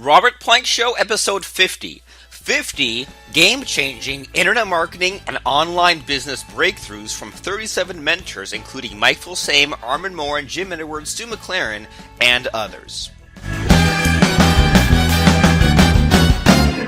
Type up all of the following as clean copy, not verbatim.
Robert Plank Show, episode 50. 50 game-changing internet marketing and online business breakthroughs from 37 mentors, including Mike Filsaime, Armand, Morin, Jim Edwards, Stu McLaren, and others.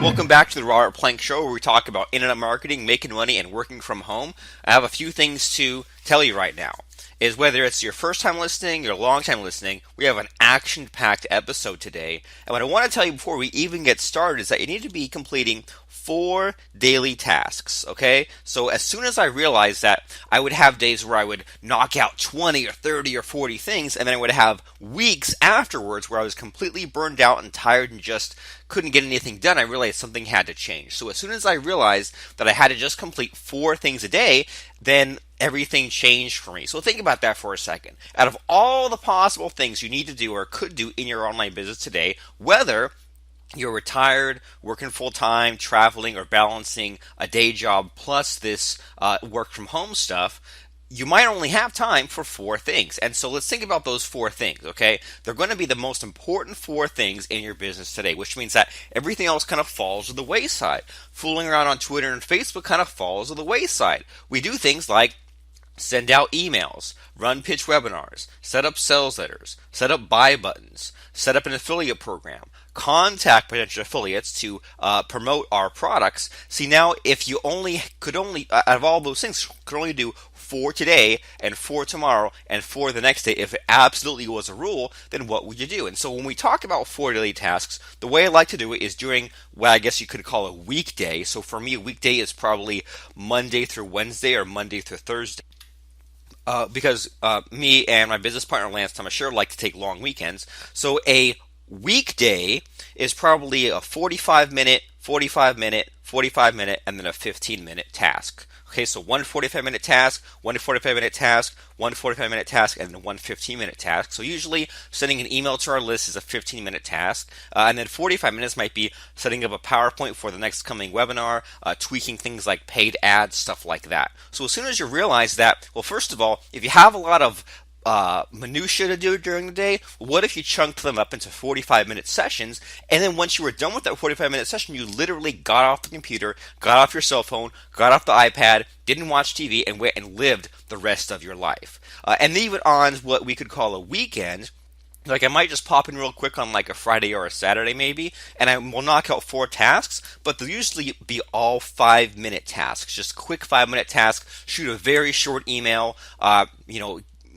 Welcome back to the Robert Plank Show, where we talk about internet marketing, making money, and working from home. I have a few things to tell you right now. Is whether it's your first time listening, your long time listening, we have an action-packed episode today. And what I want to tell you before we even get started is that you need to be completing 4 daily tasks, okay? So as soon as I realized that I would have days where I would knock out 20 or 30 or 40 things, and then I would have weeks afterwards where I was completely burned out and tired and just couldn't get anything done, I realized something had to change. So as soon as I realized that I had to just complete 4 things a day, then everything changed for me. So think about that for a second. Out of all the possible things you need to do or could do in your online business today, whether you're retired, working full-time, traveling, or balancing a day job plus this work from home stuff, you might only have time for 4 things. And so let's think about those 4 things, okay? They're going to be the most important 4 things in your business today, which means that everything else kind of falls to the wayside. Fooling around on Twitter and Facebook kind of falls to the wayside. We do things like send out emails, run pitch webinars, set up sales letters, set up buy buttons, set up an affiliate program, contact potential affiliates to promote our products. See, now if you could only out of all those things, could only do 4 today and 4 tomorrow and 4 the next day, if it absolutely was a rule, then what would you do? And so when we talk about 4 daily tasks, the way I like to do it is during what I guess you could call a weekday. So for me, a weekday is probably Monday through Wednesday or Monday through Thursday. Because me and my business partner Lance Thomas sure like to take long weekends. So a weekday is probably a 45 minute, and then a 15-minute task. Okay, so one 45-minute task, one 45-minute task, one 45-minute task, and then one 15-minute task. So usually sending an email to our list is a 15-minute task. And then 45 minutes might be setting up a PowerPoint for the next coming webinar, tweaking things like paid ads, stuff like that. So as soon as you realize that, well, first of all, if you have a lot of minutia to do during the day, what if you chunked them up into 45-minute sessions, and then once you were done with that 45-minute session, you literally got off the computer, got off your cell phone, got off the iPad, didn't watch TV, and went and lived the rest of your life. And even on what we could call a weekend, like I might just pop in real quick on like a Friday or a Saturday maybe, and I will knock out 4 tasks, but they'll usually be all 5-minute tasks, just quick 5-minute tasks, shoot a very short email,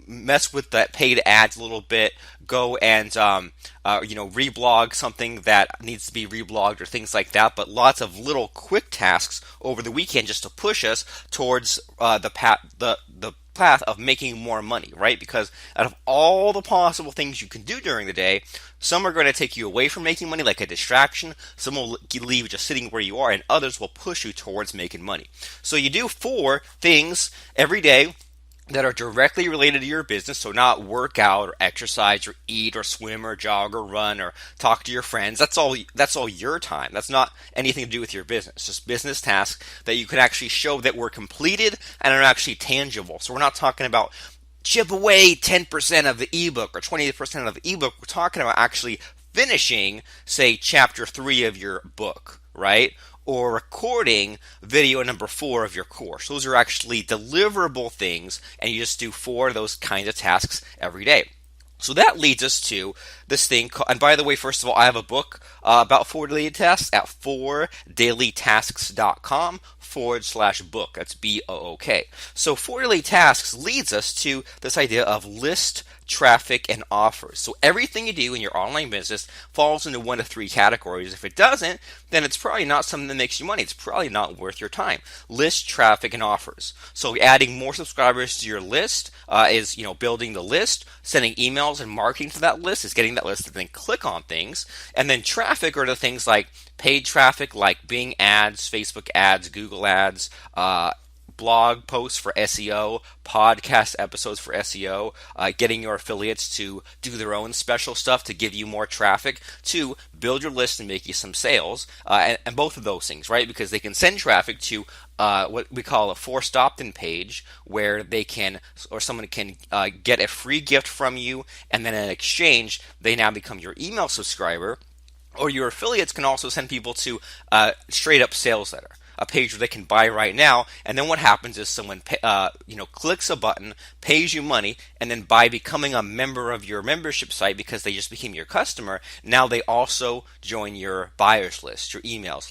mess with that paid ads a little bit, go and reblog something that needs to be reblogged or things like that, but lots of little quick tasks over the weekend just to push us towards the path of making more money, right? Because out of all the possible things you can do during the day, some are going to take you away from making money, like a distraction, some will leave you just sitting where you are, and others will push you towards making money. So you do 4 things every day that are directly related to your business, so not work out or exercise or eat or swim or jog or run or talk to your friends. That's all your time. That's not anything to do with your business. Just business tasks that you can actually show that were completed and are actually tangible. So we're not talking about chip away 10% of the ebook or 20% of the ebook. We're talking about actually finishing, say, chapter 3 of your book, right? Or recording video number 4 of your course. Those are actually deliverable things, and you just do 4 of those kinds of tasks every day. So that leads us to this thing, and by the way, first of all, I have a book about 4 daily tasks at 4dailytasks.com/book. That's BOOK. So 4 daily tasks leads us to this idea of list, traffic, and offers. So everything you do in your online business falls into 1 of 3 categories. If it doesn't, then it's probably not something that makes you money. It's probably not worth your time. List, traffic, and offers. So adding more subscribers to your list is, building the list, sending emails and marketing to that list is getting that list to then click on things. And then traffic are the things like paid traffic, like Bing ads, Facebook ads, Google ads, blog posts for SEO, podcast episodes for SEO, getting your affiliates to do their own special stuff to give you more traffic, to build your list and make you some sales, and both of those things, right? Because they can send traffic to what we call a forced opt-in page, where they can, or someone can get a free gift from you, and then in exchange, they now become your email subscriber. Or your affiliates can also send people to straight up sales letter, a page where they can buy right now. And then what happens is someone clicks a button, pays you money, and then by becoming a member of your membership site because they just became your customer, now they also join your buyers list, your email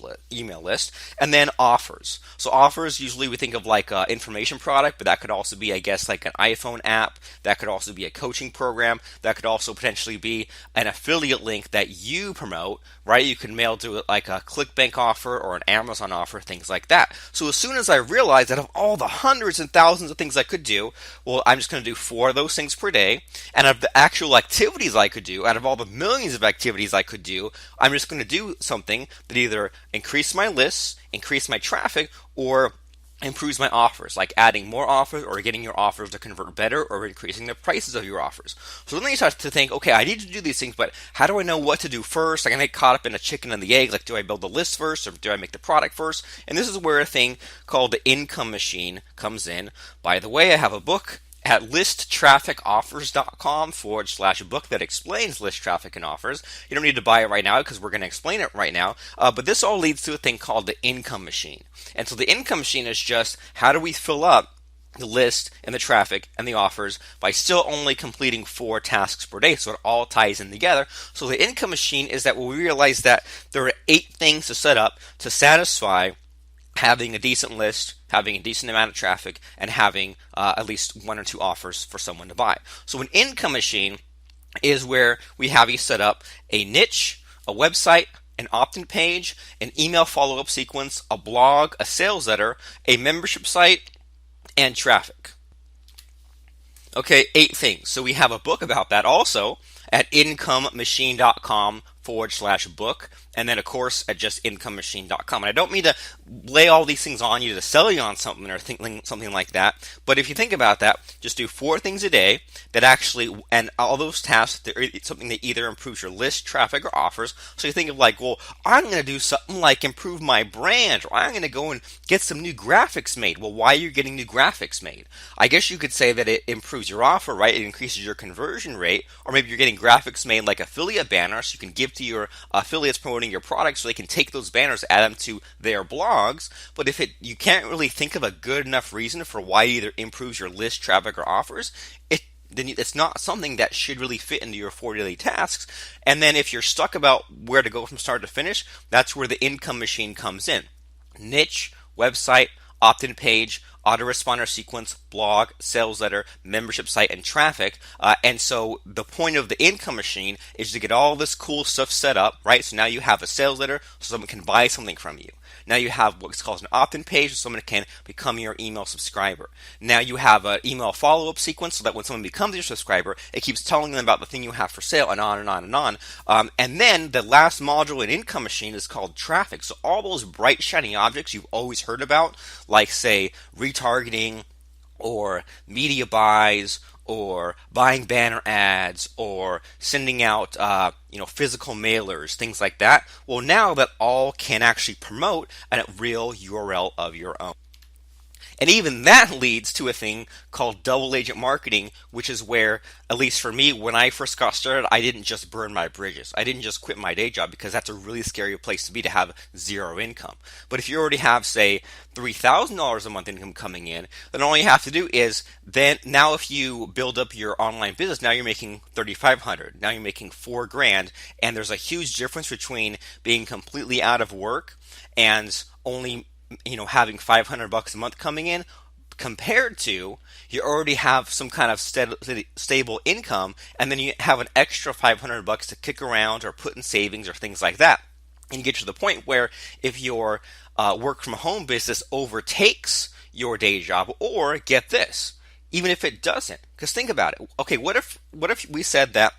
list, and then offers. So offers usually we think of like an information product, but that could also be, I guess, like an iPhone app. That could also be a coaching program. That could also potentially be an affiliate link that you promote, right? You can mail to it like a ClickBank offer or an Amazon offer, things like that. So as soon as I realized that of all the hundreds and thousands of things I could do, well, I'm just going to do 4 of those things per day. And of the actual activities I could do, out of all the millions of activities I could do, I'm just going to do something that either increase my lists, increase my traffic, or improves my offers, like adding more offers or getting your offers to convert better or increasing the prices of your offers. So then you start to think, okay, I need to do these things, but how do I know what to do first? I can get caught up in a chicken and the egg. Like, do I build the list first or do I make the product first? And this is where a thing called the income machine comes in. By the way, I have a book at listtrafficoffers.com/book that explains list traffic and offers. You don't need to buy it right now because we're going to explain it right now. But this all leads to a thing called the income machine. And so the income machine is just how do we fill up the list and the traffic and the offers by still only completing 4 tasks per day. So it all ties in together. So the income machine is that we realize that there are 8 things to set up to satisfy having a decent list, having a decent amount of traffic, and having at least 1 or 2 offers for someone to buy. So an income machine is where we have you set up a niche, a website, an opt-in page, an email follow-up sequence, a blog, a sales letter, a membership site, and traffic. Okay, 8 things. So we have a book about that also at incomemachine.com/book. And then, of course, at just incomemachine.com. And I don't mean to lay all these things on you to sell you on something or something like that. But if you think about that, just do 4 things a day that actually, and all those tasks, it's something that either improves your list, traffic, or offers. So you think of like, well, I'm going to do something like improve my brand, or I'm going to go and get some new graphics made. Well, why are you getting new graphics made? I guess you could say that it improves your offer, right? It increases your conversion rate. Or maybe you're getting graphics made like affiliate banners. So you can give to your affiliates promoting your products so they can take those banners, add them to their blogs. But if you can't really think of a good enough reason for why it either improves your list, traffic, or offers, then it's not something that should really fit into your 4 daily tasks. And then if you're stuck about where to go from start to finish, that's where the income machine comes in. Niche, website, opt-in page, autoresponder sequence, blog, sales letter, membership site, and traffic. And so the point of the income machine is to get all this cool stuff set up, right? So now you have a sales letter so someone can buy something from you. Now you have what's called an opt-in page so someone can become your email subscriber. Now you have an email follow-up sequence so that when someone becomes your subscriber, it keeps telling them about the thing you have for sale and on and on and on. And then the last module in income machine is called traffic. So all those bright, shiny objects you've always heard about, like say retargeting or media buys or buying banner ads or sending out physical mailers, things like that. Well, now that all can actually promote a real URL of your own. And even that leads to a thing called double agent marketing, which is where, at least for me, when I first got started, I didn't just burn my bridges. I didn't just quit my day job because that's a really scary place to be, to have 0 income. But if you already have, say, $3,000 a month income coming in, then all you have to do is now if you build up your online business, now you're making $3,500. Now you're making $4,000, and there's a huge difference between being completely out of work and only having $500 a month coming in, compared to you already have some kind of stable income, and then you have an extra $500 to kick around or put in savings or things like that. And you get to the point where if your work from home business overtakes your day job, or get this, even if it doesn't, because think about it. Okay, what if we said that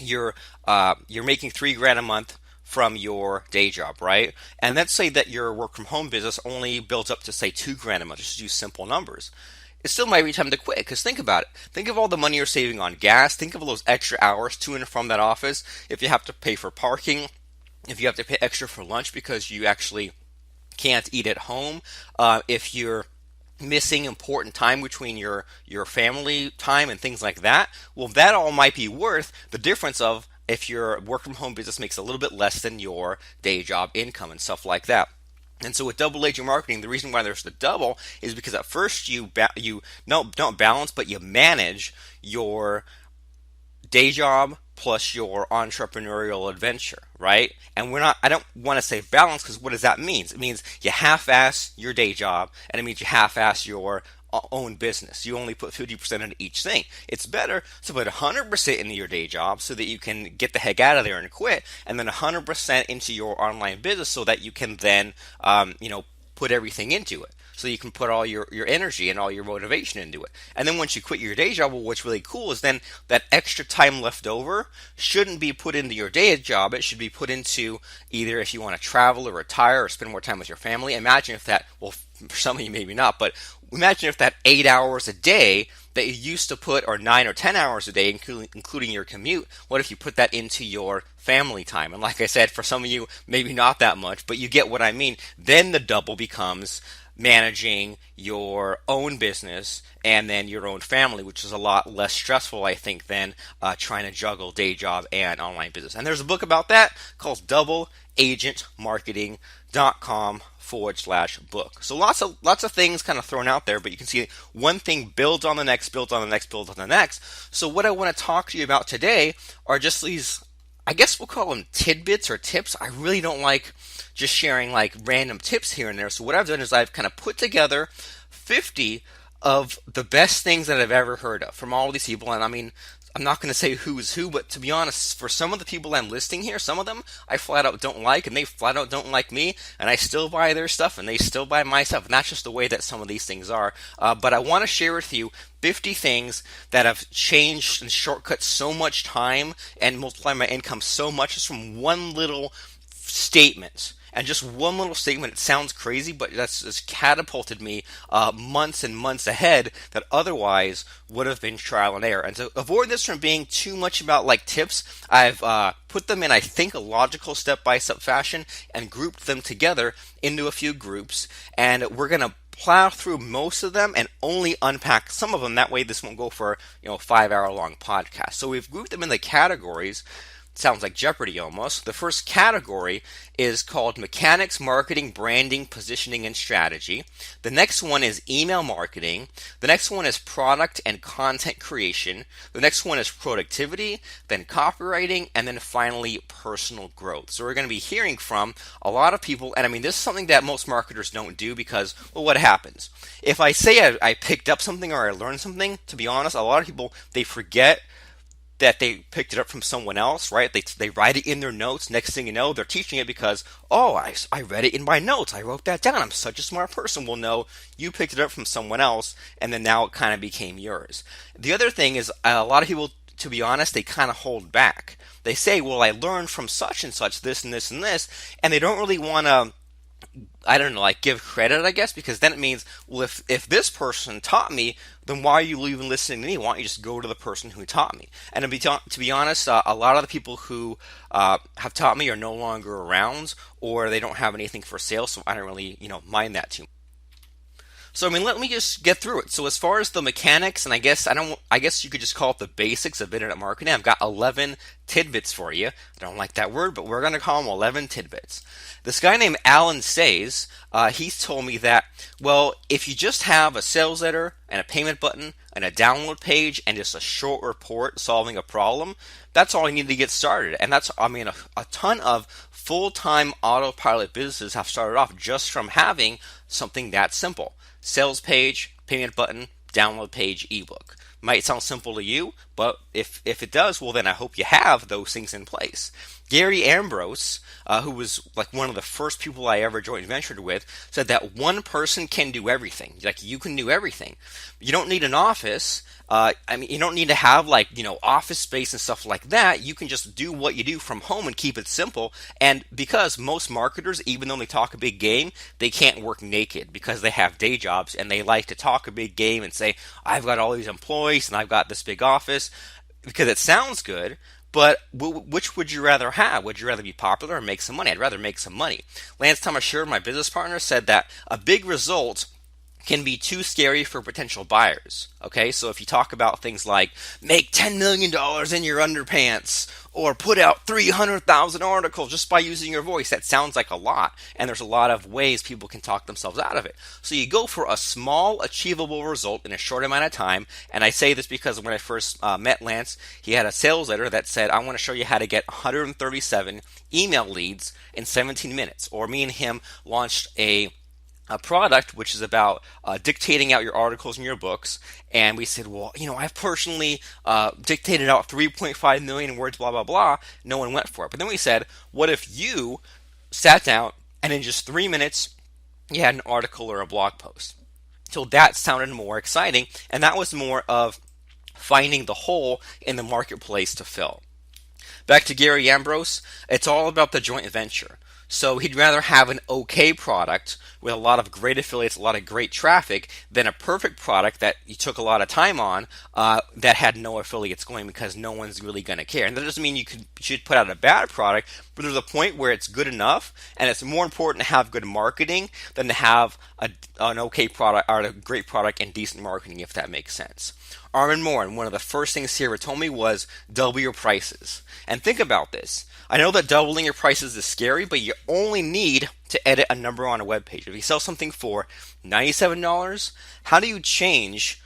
you're making $3,000 a month from your day job, right? And let's say that your work from home business only builds up to say $2,000 a month. Just use simple numbers. It still might be time to quit, because think about it. Think of all the money you're saving on gas. Think of all those extra hours to and from that office. If you have to pay for parking, if you have to pay extra for lunch because you actually can't eat at home, if you're missing important time between your family time and things like that, well, that all might be worth the difference of if your work from home business makes a little bit less than your day job income and stuff like that. And so with double agent marketing, the reason why there's the double is because at first you no, don't balance, but you manage your day job plus your entrepreneurial adventure, right? And I don't want to say balance, because what does that mean? It means you half-ass your day job, and it means you half-ass your own business. You only put 50% into each thing. It's better to put 100% into your day job so that you can get the heck out of there and quit, and then 100% into your online business so that you can then, put everything into it. So you can put all your energy and all your motivation into it. And then once you quit your day job, well, what's really cool is then that extra time left over shouldn't be put into your day job. It should be put into either if you want to travel or retire or spend more time with your family. Imagine if that, well, for some of you maybe not, but imagine if that 8 hours a day that you used to put, or 9 or 10 hours a day, including your commute, what if you put that into your family time? And like I said, for some of you, maybe not that much, but you get what I mean. Then the double becomes managing your own business and then your own family, which is a lot less stressful, I think, than trying to juggle day job and online business. And there's a book about that called doubleagentmarketing.com/book. So lots of things kind of thrown out there, but you can see one thing builds on the next, builds on the next, builds on the next. So what I want to talk to you about today are just these, I guess we'll call them tidbits or tips. I really don't like just sharing like random tips here and there. So what I've done is I've kind of put together 50 of the best things that I've ever heard of from all these people. And I mean, I'm not going to say who's who, but to be honest, for some of the people I'm listing here, some of them I flat out don't like, and they flat out don't like me, and I still buy their stuff, and they still buy my stuff, and that's just the way that some of these things are. But I want to share with you 50 things that have changed and shortcut so much time and multiply my income so much just from one little statement. And just one little statement, it sounds crazy, but that's just catapulted me months and months ahead that otherwise would have been trial and error. And to avoid this from being too much about like tips, I've put them in, I think, a logical step-by-step fashion and grouped them together into a few groups. And we're going to plow through most of them and only unpack some of them. That way this won't go for a 5-hour-long podcast. So we've grouped them into categories. Sounds like Jeopardy almost. The first category is called mechanics, marketing, branding, positioning, and strategy. The next one is email marketing. The next one is product and content creation. The next one is productivity, then copywriting, and then finally personal growth. So we're going to be hearing from a lot of people, and I mean, this is something that most marketers don't do because, well, what happens? If I say I picked up something or I learned something, to be honest, a lot of people, they forget that they picked it up from someone else, right? They write it in their notes. Next thing you know, they're teaching it because, oh, I read it in my notes. I wrote that down. I'm such a smart person. Well, no, you picked it up from someone else, and then now it kind of became yours. The other thing is a lot of people, to be honest, they kind of hold back. They say, well, I learned from such and such this and this and this, and they don't really want to, I don't know, like give credit, I guess, because then it means, well, if this person taught me, then why are you even listening to me? Why don't you just go to the person who taught me? And to be honest, a lot of the people who have taught me are no longer around, or they don't have anything for sale, so I don't really, mind that too much. So I mean, let me just get through it. So as far as the mechanics, and I guess you could just call it the basics of internet marketing. I've got 11 tidbits for you. I don't like that word, but we're going to call them 11 tidbits. This guy named Alan says, he's told me that, well, if you just have a sales letter and a payment button and a download page and just a short report solving a problem, that's all you need to get started. And that's, I mean, a ton of full-time autopilot businesses have started off just from having something that simple. Sales page, payment button, download page, ebook. Might sound simple to you, but if it does, well then I hope you have those things in place. Gary Ambrose, who was like one of the first people I ever joint ventured with, said that one person can do everything. Like, you can do everything. You don't need an office. You don't need to have office space and stuff like that. You can just do what you do from home and keep it simple. And because most marketers, even though they talk a big game, they can't work naked because they have day jobs and they like to talk a big game and say, I've got all these employees and I've got this big office, because it sounds good. But which would you rather have? Would you rather be popular or make some money? I'd rather make some money. Lance Thomas, my business partner, said that a big result can be too scary for potential buyers. Okay, so if you talk about things like make $10 million in your underpants or put out 300,000 articles just by using your voice, that sounds like a lot. And there's a lot of ways people can talk themselves out of it. So you go for a small, achievable result in a short amount of time. And I say this because when I first met Lance, he had a sales letter that said, I want to show you how to get 137 email leads in 17 minutes. Or me and him launched a product which is about dictating out your articles and your books. And we said, well, I've personally dictated out 3.5 million words, blah, blah, blah. No one went for it. But then we said, what if you sat down and in just 3 minutes, you had an article or a blog post? So that sounded more exciting. And that was more of finding the hole in the marketplace to fill. Back to Gary Ambrose, it's all about the joint venture. So he'd rather have an okay product with a lot of great affiliates, a lot of great traffic, than a perfect product that you took a lot of time on that had no affiliates going, because no one's really going to care. And that doesn't mean you should put out a bad product, but there's a point where it's good enough, and it's more important to have good marketing than to have an okay product or a great product and decent marketing, if that makes sense. Armand Morin, one of the first things he ever told me was double your prices. And think about this. I know that doubling your prices is scary, but you only need to edit a number on a web page. If you sell something for $97, how do you change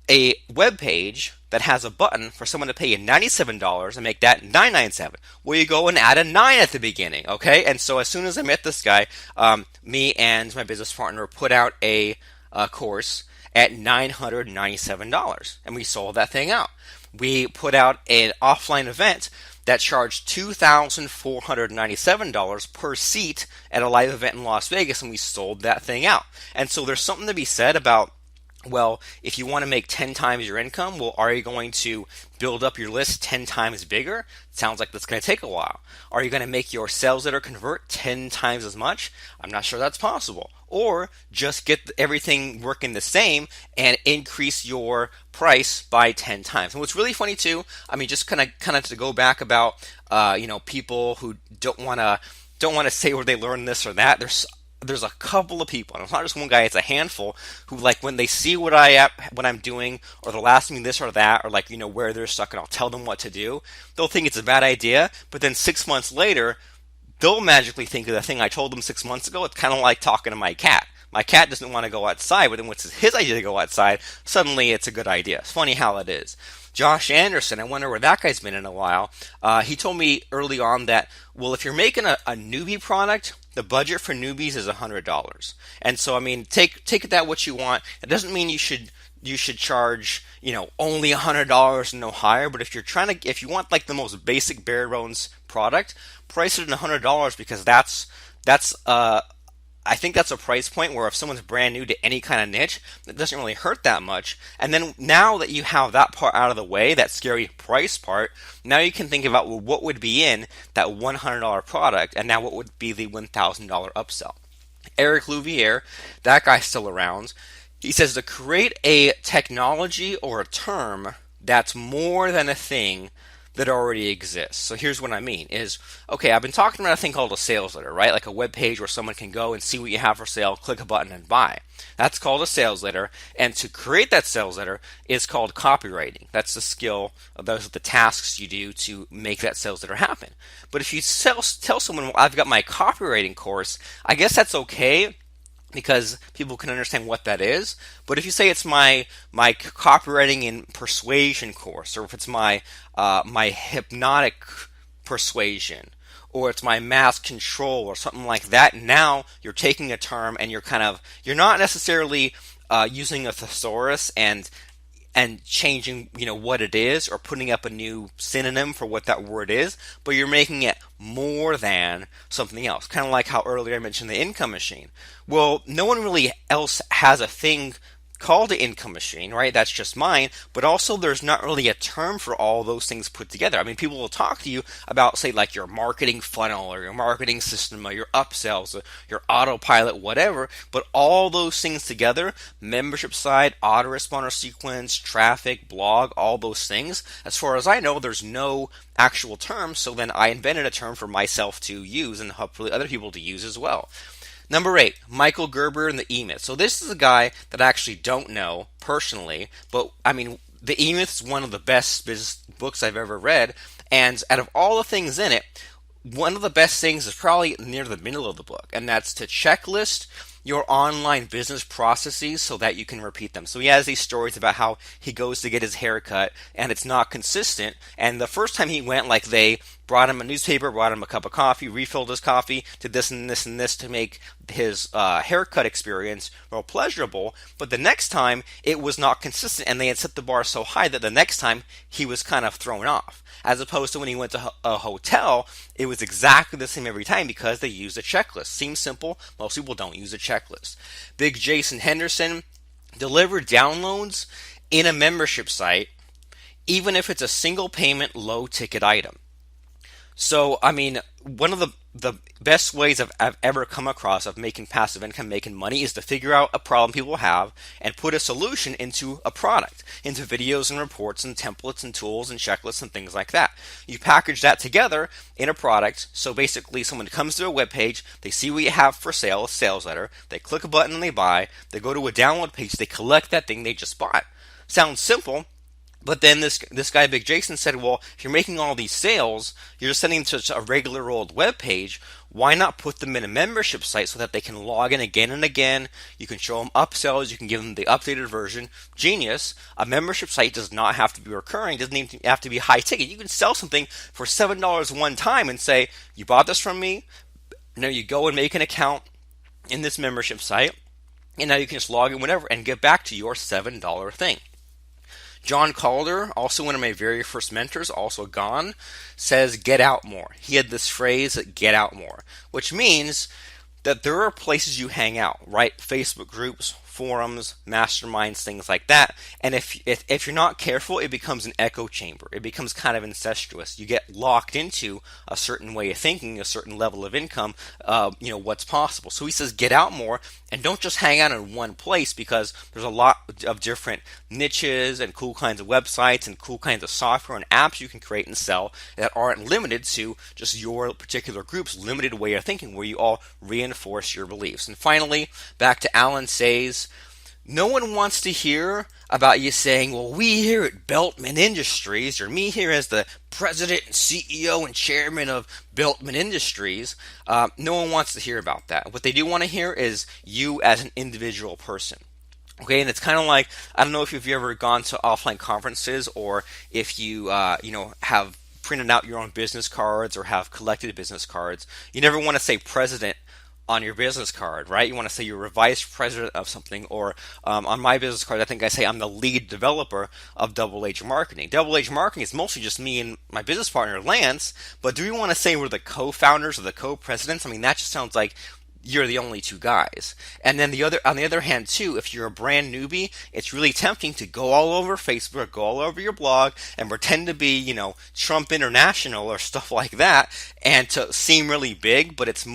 a web page that has a button for someone to pay you $97 and make that $997? Well, you go and add a 9 at the beginning, okay? And so as soon as I met this guy, me and my business partner put out a course at $997, and we sold that thing out. We put out an offline event that charged $2,497 per seat at a live event in Las Vegas, and we sold that thing out. And so there's something to be said about, well, if you want to make 10 times your income, well, are you going to build up your list 10 times bigger? It sounds like that's going to take a while. Are you going to make your sales letter convert 10 times as much? I'm not sure that's possible. Or just get everything working the same and increase your price by 10 times. And what's really funny too, I mean, just kind of to go back about, people who don't want to say where they learned this or that. There's a couple of people, and it's not just one guy, it's a handful, who like when they see what I'm doing, or they'll ask me this or that, or where they're stuck, and I'll tell them what to do. They'll think it's a bad idea, but then 6 months later, they'll magically think of the thing I told them 6 months ago. It's kind of like talking to my cat. My cat doesn't want to go outside, but then when it's his idea to go outside, suddenly it's a good idea. It's funny how it is. Josh Anderson, I wonder where that guy's been in a while. He told me early on that, well, if you're making a newbie product, the budget for newbies is $100. And so, I mean, take that what you want. It doesn't mean you should charge, only $100 and no higher. But if you want like the most basic bare bones product, price it at $100, because I think that's a price point where if someone's brand new to any kind of niche, it doesn't really hurt that much. And then now that you have that part out of the way, that scary price part, now you can think about, well, what would be in that $100 product, and now what would be the $1,000 upsell. Eric Louviere, that guy's still around. He says to create a technology or a term that's more than a thing that already exists. So here's what I mean is, okay, I've been talking about a thing called a sales letter, right? Like a web page where someone can go and see what you have for sale, click a button and buy. That's called a sales letter. And to create that sales letter is called copywriting. That's the skill, those are the tasks you do to make that sales letter happen. But if you tell someone, well, I've got my copywriting course, I guess that's okay, because people can understand what that is. But if you say it's my copywriting and persuasion course, or if it's my hypnotic persuasion, or it's my mass control or something like that, now you're taking a term and you're not necessarily using a thesaurus and changing, what it is, or putting up a new synonym for what that word is, but you're making it more than something else. Kind of like how earlier I mentioned the income machine. Well, no one really else has a thing called the income machine, right? That's just mine. But also there's not really a term for all those things put together. I mean, people will talk to you about, say, like your marketing funnel or your marketing system or your upsells, or your autopilot, whatever. But all those things together, membership site, autoresponder sequence, traffic, blog, all those things, as far as I know, there's no actual term. So then I invented a term for myself to use and hopefully other people to use as well. Number 8, Michael Gerber and the E-Myth. So this is a guy that I actually don't know personally, but I mean, the E-Myth is one of the best business books I've ever read, and out of all the things in it, one of the best things is probably near the middle of the book, and that's to checklist your online business processes so that you can repeat them. So he has these stories about how he goes to get his hair cut and it's not consistent. And the first time he went, like they brought him a newspaper, brought him a cup of coffee, refilled his coffee, did this and this and this to make his haircut experience more pleasurable. But the next time it was not consistent and they had set the bar so high that the next time he was kind of thrown off. As opposed to when he went to a hotel, it was exactly the same every time because they used a checklist. Seems simple, most people don't use a checklist. Big Jason Henderson, deliver downloads in a membership site, even if it's a single payment, low ticket item. So, I mean, one of the best ways I've ever come across of making passive income, making money, is to figure out a problem people have and put a solution into a product, into videos and reports and templates and tools and checklists and things like that. You package that together in a product, so basically someone comes to a web page, they see what you have for sale, a sales letter, they click a button and they buy, they go to a download page, they collect that thing they just bought. Sounds simple. But then this guy, Big Jason, said, well, if you're making all these sales, you're just sending them to a regular old web page. Why not put them in a membership site so that they can log in again and again? You can show them upsells. You can give them the updated version. Genius. A membership site does not have to be recurring. Doesn't even have to be high ticket. You can sell something for $7 one time and say, you bought this from me. Now you go and make an account in this membership site. And now you can just log in whenever and get back to your $7 thing. John Calder, also one of my very first mentors, also gone, says get out more. He had this phrase, get out more, which means that there are places you hang out, right? Facebook groups, forums, masterminds, things like that. And if you're not careful, it becomes an echo chamber. It becomes kind of incestuous. You get locked into a certain way of thinking, a certain level of income, what's possible. So he says get out more and don't just hang out in one place, because there's a lot of different niches and cool kinds of websites and cool kinds of software and apps you can create and sell that aren't limited to just your particular group's limited way of thinking, where you all reinforce your beliefs. And finally, back to Alan Say's, no one wants to hear about you saying, well, we here at Beltman Industries, or me here as the president and CEO and chairman of Beltman Industries. No one wants to hear about that. What they do want to hear is you as an individual person. Okay, and it's kind of like, I don't know if you've ever gone to offline conferences, or if you, have printed out your own business cards or have collected business cards. You never want to say president on your business card, right? You want to say you're a vice president of something, or on my business card, I think I say I'm the lead developer of Double H Marketing. Double H Marketing is mostly just me and my business partner, Lance, but do we want to say we're the co-founders or the co-presidents? I mean, that just sounds like you're the only two guys. And then on the other hand too, if you're a brand newbie, it's really tempting to go all over Facebook, go all over your blog, and pretend to be, Trump International or stuff like that, and to seem really big, but it's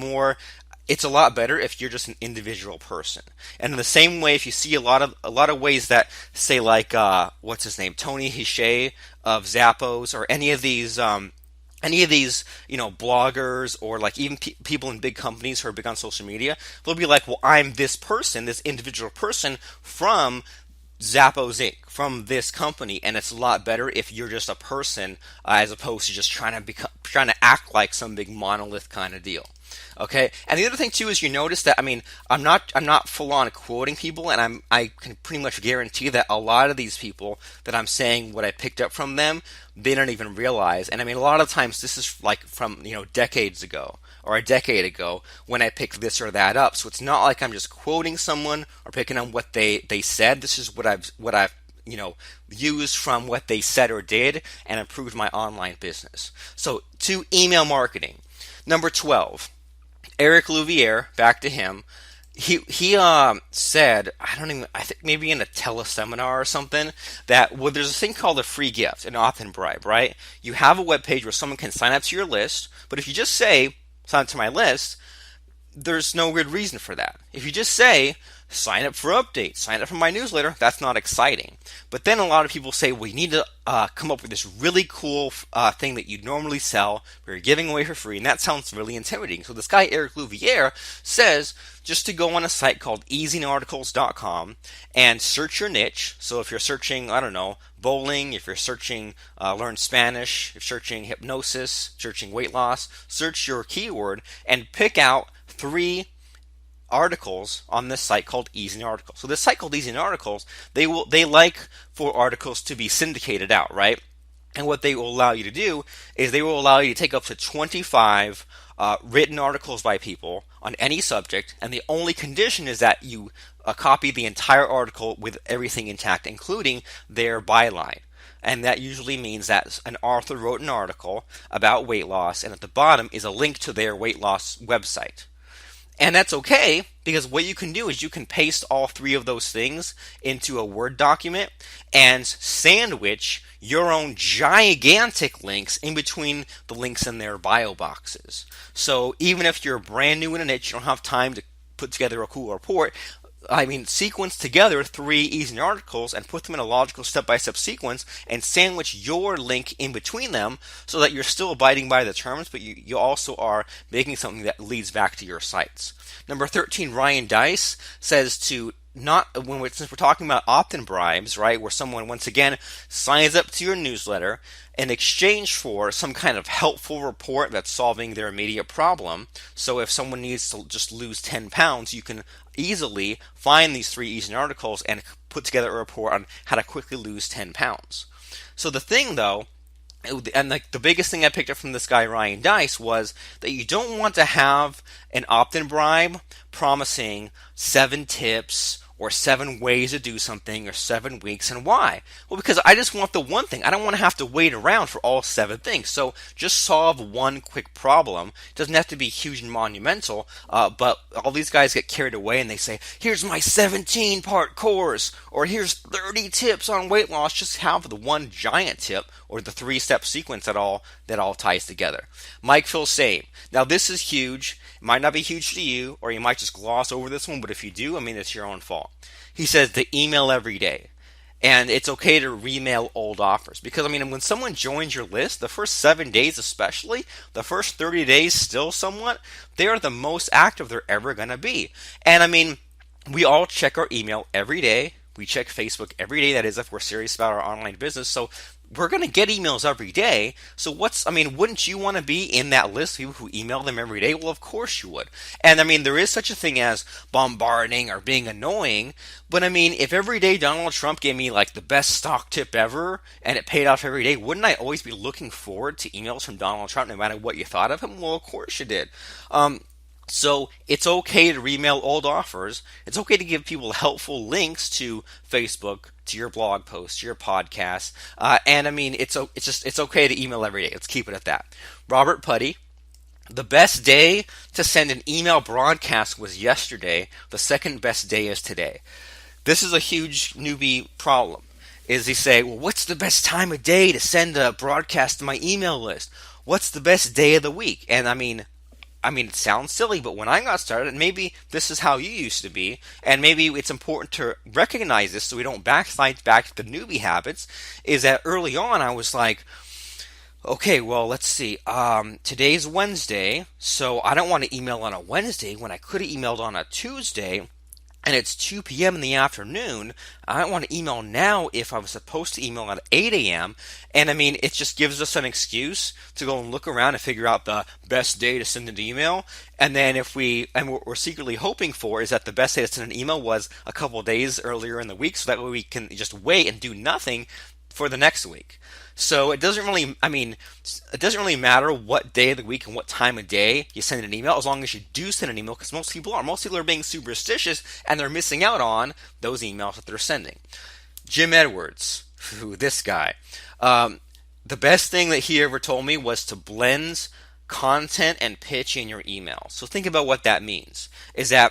a lot better if you're just an individual person. And in the same way, if you see a lot of ways that say, like what's his name, Tony Hsieh of Zappos, or any of these bloggers, or like even people in big companies who are big on social media, they'll be like, well, I'm this person, this individual person from Zappos Inc., from this company, and it's a lot better if you're just a person as opposed to just trying to act like some big monolith kind of deal. Okay, and the other thing too is you notice that, I mean, I'm not full on quoting people, and I can pretty much guarantee that a lot of these people that I'm saying what I picked up from them, they don't even realize. And I mean, a lot of times this is like from decades ago or a decade ago when I picked this or that up. So it's not like I'm just quoting someone or picking on what they said. This is what I've used from what they said or did and improved my online business. So to email marketing, number 12. Eric Louviere, back to him. He said, I think maybe in a teleseminar or something, that there's a thing called a free gift, an opt-in bribe, right? You have a web page where someone can sign up to your list, but if you just say, sign up to my list, there's no good reason for that. If you just say, sign up for updates, sign up for my newsletter, that's not exciting. But then a lot of people say, well, you need to come up with this really cool thing that you normally sell, where you're giving away for free, and that sounds really intimidating. So this guy, Eric Louviere, says just to go on a site called easyarticles.com and search your niche. So if you're searching, I don't know, bowling, if you're searching learn Spanish, if you're searching hypnosis, searching weight loss, search your keyword and pick out 3 articles on this site called Easy Articles. So this site called Easy Articles, they like for articles to be syndicated out, right? And what they will allow you to do is they will allow you to take up to 25 written articles by people on any subject, and the only condition is that you copy the entire article with everything intact, including their byline. And that usually means that an author wrote an article about weight loss, and at the bottom is a link to their weight loss website. And that's okay, because what you can do is you can paste all 3 of those things into a Word document and sandwich your own gigantic links in between the links in their bio boxes. So even if you're brand new in a niche, you don't have time to put together a cool report, sequence together 3 easy articles and put them in a logical step-by-step sequence and sandwich your link in between them so that you're still abiding by the terms, but you also are making something that leads back to your sites. Number 13, Ryan Dice says to since we're talking about opt-in bribes, right, where someone once again signs up to your newsletter in exchange for some kind of helpful report that's solving their immediate problem. So if someone needs to just lose 10 pounds, you can easily find these 3 easy articles and put together a report on how to quickly lose 10 pounds. So the thing though, and the biggest thing I picked up from this guy Ryan Dice was that you don't want to have an opt-in bribe promising 7 tips or 7 ways to do something or 7 weeks. And why? Well, because I just want the one thing. I don't want to have to wait around for all 7 things. So just solve one quick problem. It doesn't have to be huge and monumental, but all these guys get carried away and they say, here's my 17-part course, or here's 30 tips on weight loss. Just have the one giant tip or the 3-step sequence that all ties together. Mike Filsaime. Now this is huge. It might not be huge to you, or you might just gloss over this one, but if you do, it's your own fault. He says to email every day. And it's okay to remail old offers. Because, when someone joins your list, the first 7 days especially, the first 30 days still somewhat, they are the most active they're ever going to be. And, we all check our email every day. We check Facebook every day, that is, if we're serious about our online business. So we're going to get emails every day. So wouldn't you want to be in that list of people who email them every day? Well, of course you would. And there is such a thing as bombarding or being annoying. But if every day Donald Trump gave me the best stock tip ever and it paid off every day, wouldn't I always be looking forward to emails from Donald Trump no matter what you thought of him? Well, of course you did. So it's okay to remail old offers. It's okay to give people helpful links to Facebook, to your blog post, to your podcast, and it's okay to email every day. Let's keep it at that. Robert Putty. The best day to send an email broadcast was yesterday. The second best day is today. This is a huge newbie problem. Is they say, well, what's the best time of day to send a broadcast to my email list? What's the best day of the week? And it sounds silly, but when I got started, and maybe this is how you used to be, and maybe it's important to recognize this so we don't backslide back to the newbie habits, is that early on I was like, okay, well, let's see. Today's Wednesday, so I don't want to email on a Wednesday when I could have emailed on a Tuesday, and it's 2 p.m. in the afternoon. I don't want to email now if I was supposed to email at 8 a.m. And it just gives us an excuse to go and look around and figure out the best day to send an email. And then what we're secretly hoping for is that the best day to send an email was a couple of days earlier in the week, so that way we can just wait and do nothing for the next week. So it doesn't really matter what day of the week and what time of day you send an email, as long as you do send an email, because most people are being superstitious and they're missing out on those emails that they're sending. Jim Edwards, this guy, the best thing that he ever told me was to blend content and pitch in your email. So think about what that means, is that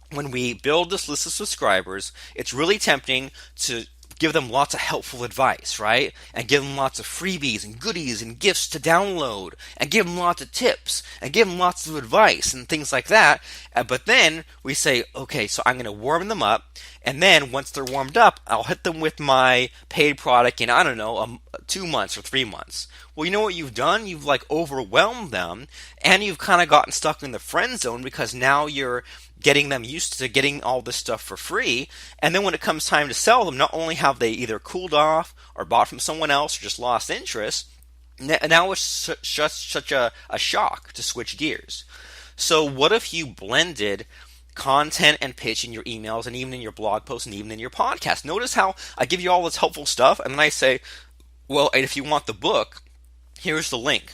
when we build this list of subscribers, it's really tempting to give them lots of helpful advice, right? And give them lots of freebies and goodies and gifts to download, and give them lots of tips, and give them lots of advice and things like that. But then we say, okay, so I'm going to warm them up, and then once they're warmed up, I'll hit them with my paid product in, I don't know, 2 months or 3 months. Well, you know what you've done? You've like overwhelmed them, and you've kind of gotten stuck in the friend zone, because now you're getting them used to getting all this stuff for free. And then when it comes time to sell them, not only have they either cooled off or bought from someone else or just lost interest, now it's just such a shock to switch gears. So what if you blended content and pitch in your emails, and even in your blog posts, and even in your podcast? Notice how I give you all this helpful stuff, and then I say, well, and if you want the book, here's the link.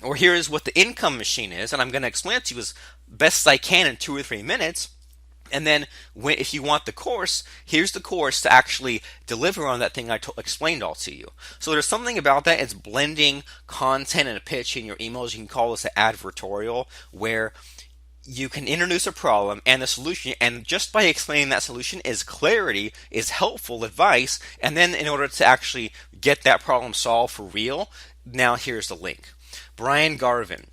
Or here is what the income machine is, and I'm going to explain it to you as best as I can in 2 or 3 minutes. And then if you want the course, here's the course to actually deliver on that thing I explained all to you. So there's something about that. It's blending content and a pitch in your emails. You can call this an advertorial, where you can introduce a problem and the solution, and just by explaining that solution is clarity, is helpful advice, and then in order to actually get that problem solved for real, now here's the link. Brian Garvin.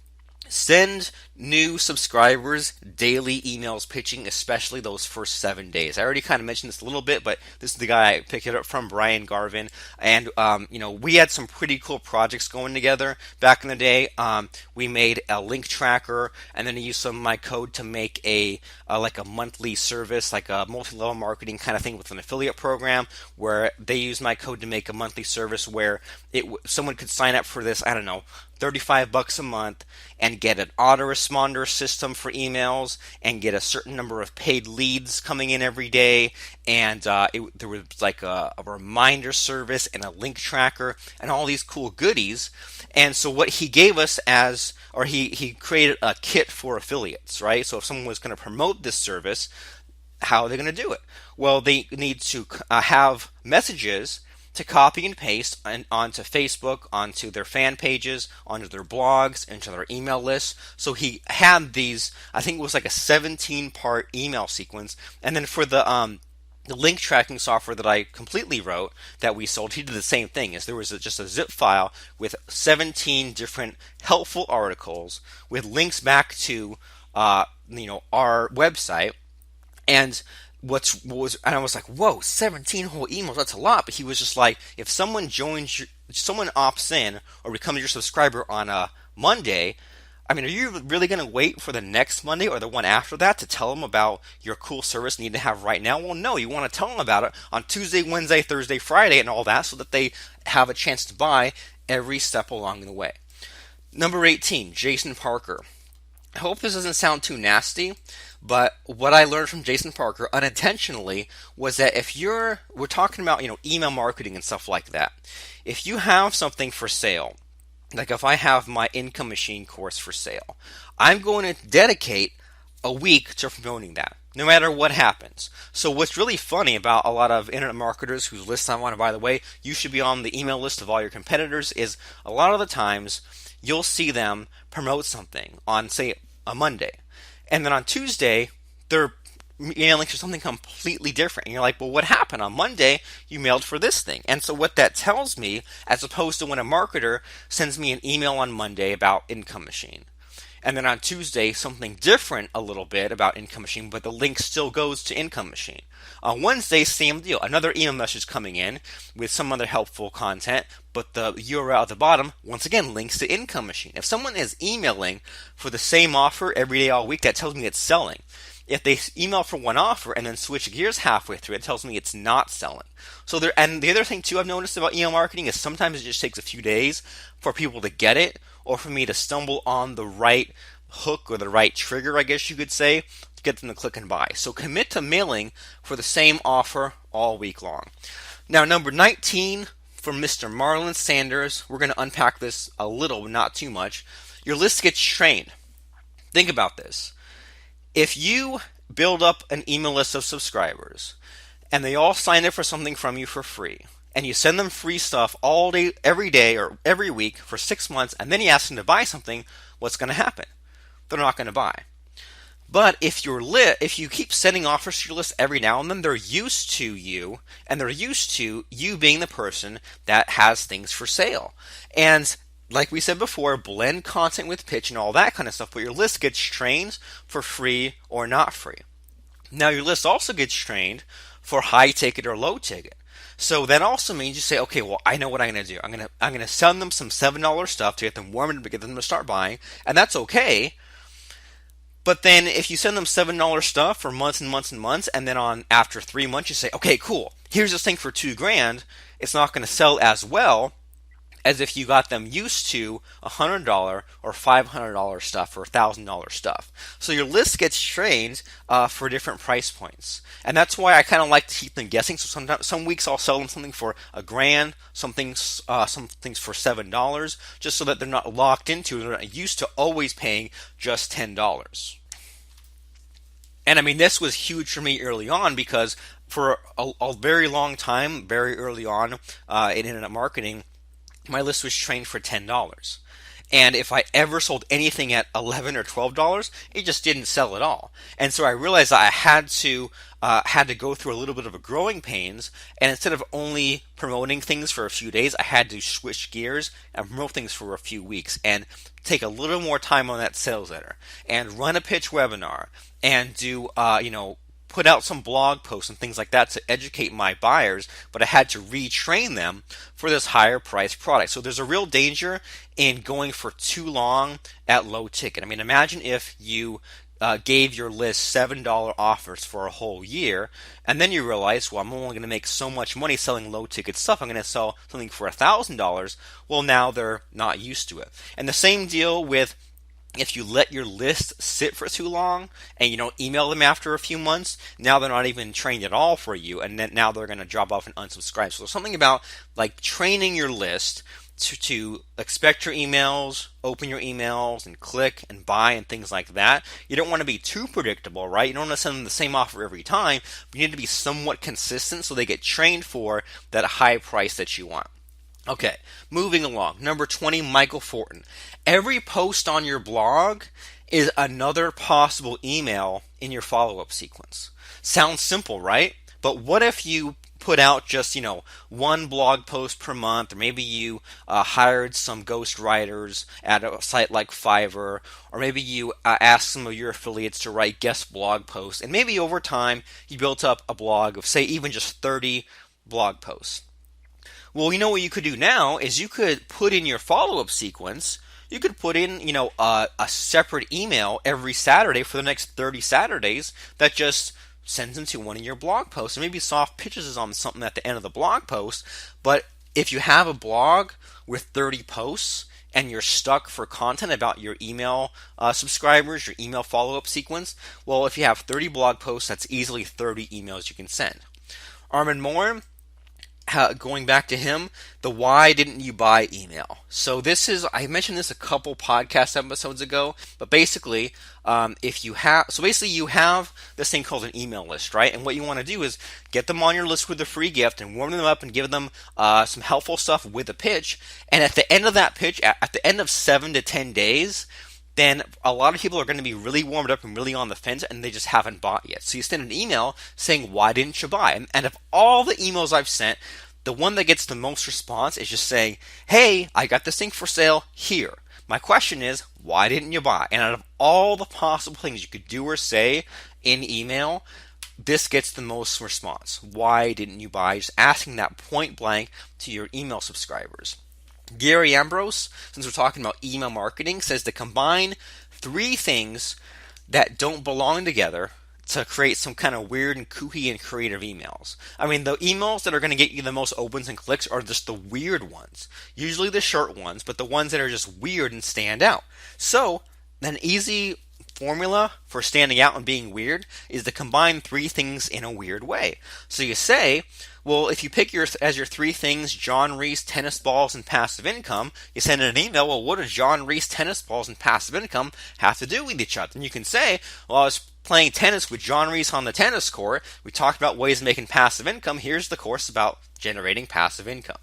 Send new subscribers daily emails pitching, especially those first 7 days. I already kind of mentioned this a little bit, but this is the guy I picked it up from, Brian Garvin. And, we had some pretty cool projects going together back in the day. We made a link tracker, and then he used some of my code to make like a monthly service, like a multi-level marketing kind of thing with an affiliate program, where they used my code to make a monthly service where someone could sign up for this, I don't know, $35 a month, and get an autoresponder system for emails, and get a certain number of paid leads coming in every day, and there was like a reminder service and a link tracker and all these cool goodies. And so what he gave us he created a kit for affiliates, right? So if someone was going to promote this service, how are they going to do it? Well, they need to have messages to copy and paste onto Facebook, onto their fan pages, onto their blogs, into their email lists. So he had these, I think it was like a 17-part email sequence. And then for the link tracking software that I completely wrote that we sold, he did the same thing. There was just a zip file with 17 different helpful articles with links back to our website. And and I was like, whoa, 17 whole emails, that's a lot. But he was just like, if someone opts in or becomes your subscriber on a Monday, I mean, are you really going to wait for the next Monday or the one after that to tell them about your cool service you need to have right now? Well, no, you want to tell them about it on Tuesday, Wednesday, Thursday, Friday, and all that, so that they have a chance to buy every step along the way. Number 18, Jason Parker. I hope this doesn't sound too nasty, but what I learned from Jason Parker unintentionally was that we're talking about, email marketing and stuff like that. If you have something for sale, like if I have my income machine course for sale, I'm going to dedicate a week to promoting that, no matter what happens. So what's really funny about a lot of internet marketers whose lists I'm on, and by the way, you should be on the email list of all your competitors, is a lot of the times you'll see them promote something on, say, a Monday. And then on Tuesday, they're emailing for something completely different. And you're like, well, what happened? On Monday, you mailed for this thing. And so what that tells me, as opposed to when a marketer sends me an email on Monday about Income Machine, and then on Tuesday, something different a little bit about Income Machine, but the link still goes to Income Machine. On Wednesday, same deal. Another email message coming in with some other helpful content, but the URL at the bottom, once again, links to Income Machine. If someone is emailing for the same offer every day all week, that tells me it's selling. If they email for one offer and then switch gears halfway through, it tells me it's not selling. And the other thing too I've noticed about email marketing is sometimes it just takes a few days for people to get it, or for me to stumble on the right hook or the right trigger, I guess you could say, to get them to click and buy. So commit to mailing for the same offer all week long. Now, number 19 from Mr. Marlon Sanders. We're going to unpack this a little, not too much. Your list gets trained. Think about this. If you build up an email list of subscribers and they all sign up for something from you for free, and you send them free stuff all day, every day, or every week for 6 months, and then you ask them to buy something, what's going to happen? They're not going to buy. But if you keep sending offers to your list every now and then, they're used to you, and they're used to you being the person that has things for sale. And like we said before, blend content with pitch and all that kind of stuff, but your list gets trained for free or not free. Now your list also gets trained for high ticket or low ticket. So that also means you say, okay, well, I know what I'm going to do. I'm going to send them some $7 stuff to get them warm to get them to start buying, and that's okay. But then if you send them $7 stuff for months and months and months, and then after 3 months you say, okay, cool, here's this thing for $2,000, it's not going to sell as well as if you got them used to $100 or $500 stuff or $1,000 stuff. So your list gets trained for different price points, and that's why I kind of like to keep them guessing. So sometimes, some weeks I'll sell them something for $1,000, some things for $7, just so that they're not locked into it. They're not used to always paying just $10. And I mean, this was huge for me early on because for a very long time, very early on in internet marketing, my list was trained for $10. And if I ever sold anything at $11 or $12, it just didn't sell at all. And so I realized that I had to go through a little bit of a growing pains. And instead of only promoting things for a few days, I had to switch gears and promote things for a few weeks and take a little more time on that sales letter and run a pitch webinar and do put out some blog posts and things like that to educate my buyers, but I had to retrain them for this higher priced product. So there's a real danger in going for too long at low ticket. I mean, imagine if you gave your list $7 offers for a whole year, and then you realize, well, I'm only going to make so much money selling low ticket stuff. I'm going to sell something for $1,000. Well, now they're not used to it. And the same deal with if you let your list sit for too long and you don't email them after a few months, now they're not even trained at all for you, and then now they're going to drop off and unsubscribe. So there's something about like training your list to expect your emails, open your emails, and click and buy and things like that. You don't want to be too predictable, right? You don't want to send them the same offer every time. But you need to be somewhat consistent so they get trained for that high price that you want. Okay, moving along. Number 20, Michael Fortin. Every post on your blog is another possible email in your follow-up sequence. Sounds simple, right? But what if you put out just, one blog post per month, or maybe you hired some ghost writers at a site like Fiverr, or maybe you asked some of your affiliates to write guest blog posts, and maybe over time you built up a blog of, say, even just 30 blog posts. Well, what you could do now is you could put in your follow-up sequence, you could put in, a separate email every Saturday for the next 30 Saturdays that just sends them to one of your blog posts. And maybe soft pitches on something at the end of the blog post. But if you have a blog with 30 posts and you're stuck for content about your email subscribers, your email follow-up sequence, well, if you have 30 blog posts, that's easily 30 emails you can send. Armand Morin, going back to him, the why didn't you buy email. So I mentioned this a couple podcast episodes ago, but basically, you have this thing called an email list, right? And what you want to do is get them on your list with a free gift and warm them up and give them some helpful stuff with a pitch. And at the end of that pitch, at the end of 7 to 10 days, then a lot of people are going to be really warmed up and really on the fence, and they just haven't bought yet. So you send an email saying, why didn't you buy? And of all the emails I've sent, the one that gets the most response is just saying, hey, I got this thing for sale here. My question is, why didn't you buy? And out of all the possible things you could do or say in email, this gets the most response. Why didn't you buy? Just asking that point blank to your email subscribers. Gary Ambrose, since we're talking about email marketing, says to combine 3 things that don't belong together to create some kind of weird and kooky and creative emails. I mean, the emails that are going to get you the most opens and clicks are just the weird ones. Usually the short ones, but the ones that are just weird and stand out. So, an easy formula for standing out and being weird is to combine 3 things in a weird way. So you say, well, if you pick as your 3 things, John Reese, tennis balls, and passive income, you send an email, well, what does John Reese, tennis balls, and passive income have to do with each other? And you can say, well, I was playing tennis with John Reese on the tennis court. We talked about ways of making passive income. Here's the course about generating passive income.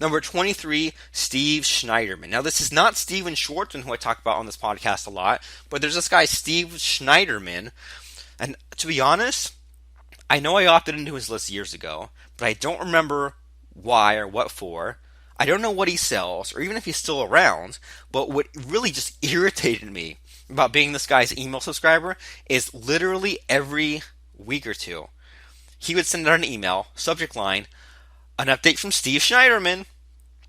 Number 23, Steve Schneiderman. Now, this is not Steven Schwartzman, who I talk about on this podcast a lot, but there's this guy, Steve Schneiderman. And to be honest, I know I opted into his list years ago, but I don't remember why or what for. I don't know what he sells, or even if he's still around, but what really just irritated me about being this guy's email subscriber is literally every week or two, he would send out an email, subject line, an update from Steve Schneiderman,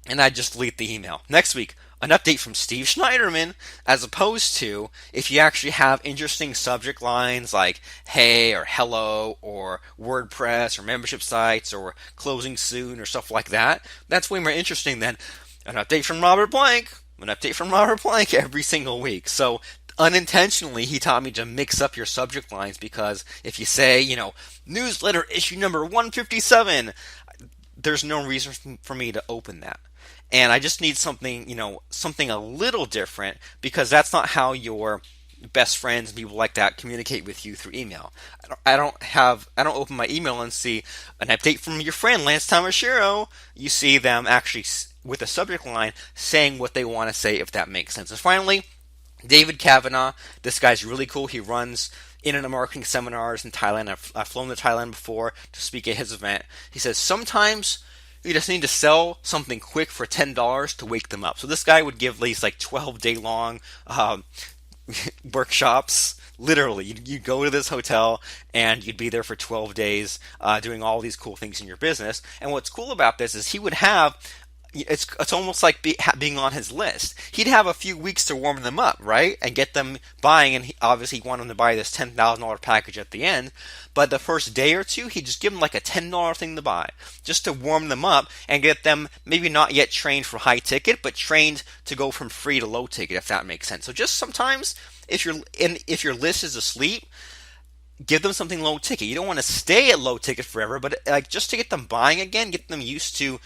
and I'd just delete the email. Next week, an update from Steve Schneiderman, as opposed to if you actually have interesting subject lines like hey or hello or WordPress or membership sites or closing soon or stuff like that. That's way more interesting than an update from Robert Blank, an update from Robert Blank every single week. So unintentionally, he taught me to mix up your subject lines, because if you say, newsletter issue number 157, there's no reason for me to open that. And I just need something, something a little different, because that's not how your best friends and people like that communicate with you through email. I don't open my email and see an update from your friend Lance Tamashiro. You see them actually with a subject line saying what they want to say, if that makes sense. And finally, David Kavanagh. This guy's really cool. He runs internet marketing seminars in Thailand. I've flown to Thailand before to speak at his event. He says sometimes you just need to sell something quick for $10 to wake them up. So this guy would give these 12-day long workshops. Literally, you'd go to this hotel and you'd be there for 12 days doing all these cool things in your business. And what's cool about this is he would have, it's almost like being on his list. He'd have a few weeks to warm them up, right? And get them buying, and obviously he wanted them to buy this $10,000 package at the end. But the first day or two, he'd just give them a $10 thing to buy, just to warm them up and get them maybe not yet trained for high ticket, but trained to go from free to low ticket, if that makes sense. So just sometimes, if your list is asleep, give them something low ticket. You don't want to stay at low ticket forever, but just to get them buying again, get them used to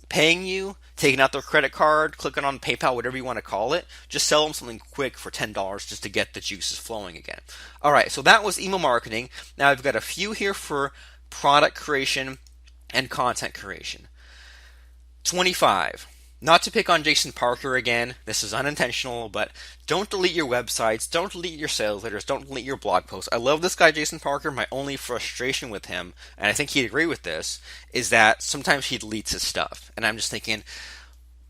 paying you, taking out their credit card, clicking on PayPal, whatever you want to call it. Just sell them something quick for $10 just to get the juices flowing again. All right, so that was email marketing. Now I've got a few here for product creation and content creation. 25. Not to pick on Jason Parker again, this is unintentional, but don't delete your websites, don't delete your sales letters, don't delete your blog posts. I love this guy, Jason Parker. My only frustration with him, and I think he'd agree with this, is that sometimes he deletes his stuff. And I'm just thinking,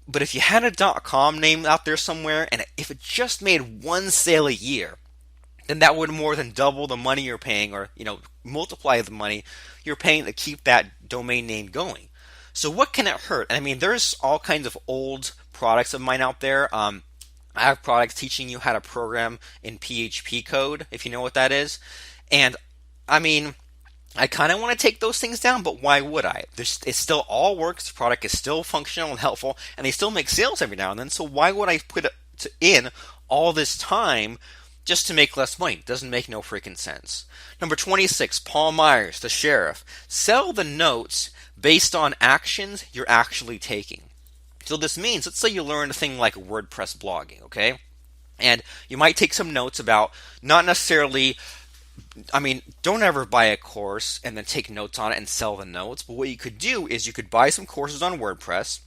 but if you had a .com name out there somewhere, and if it just made one sale a year, then that would more than double the money you're paying, or multiply the money you're paying to keep that domain name going. So what can it hurt? I mean, there's all kinds of old products of mine out there. I have products teaching you how to program in PHP code, if you know what that is. And I mean, I kind of want to take those things down, but why would I? It still all works. The product is still functional and helpful, and they still make sales every now and then. So why would I put in all this time just to make less money? It doesn't make no freaking sense. Number 26, Paul Myers, the sheriff. Sell the notes based on actions you're actually taking. So this means, let's say you learn a thing like WordPress blogging, okay? And you might take some notes about, not necessarily, don't ever buy a course and then take notes on it and sell the notes. But what you could do is you could buy some courses on WordPress,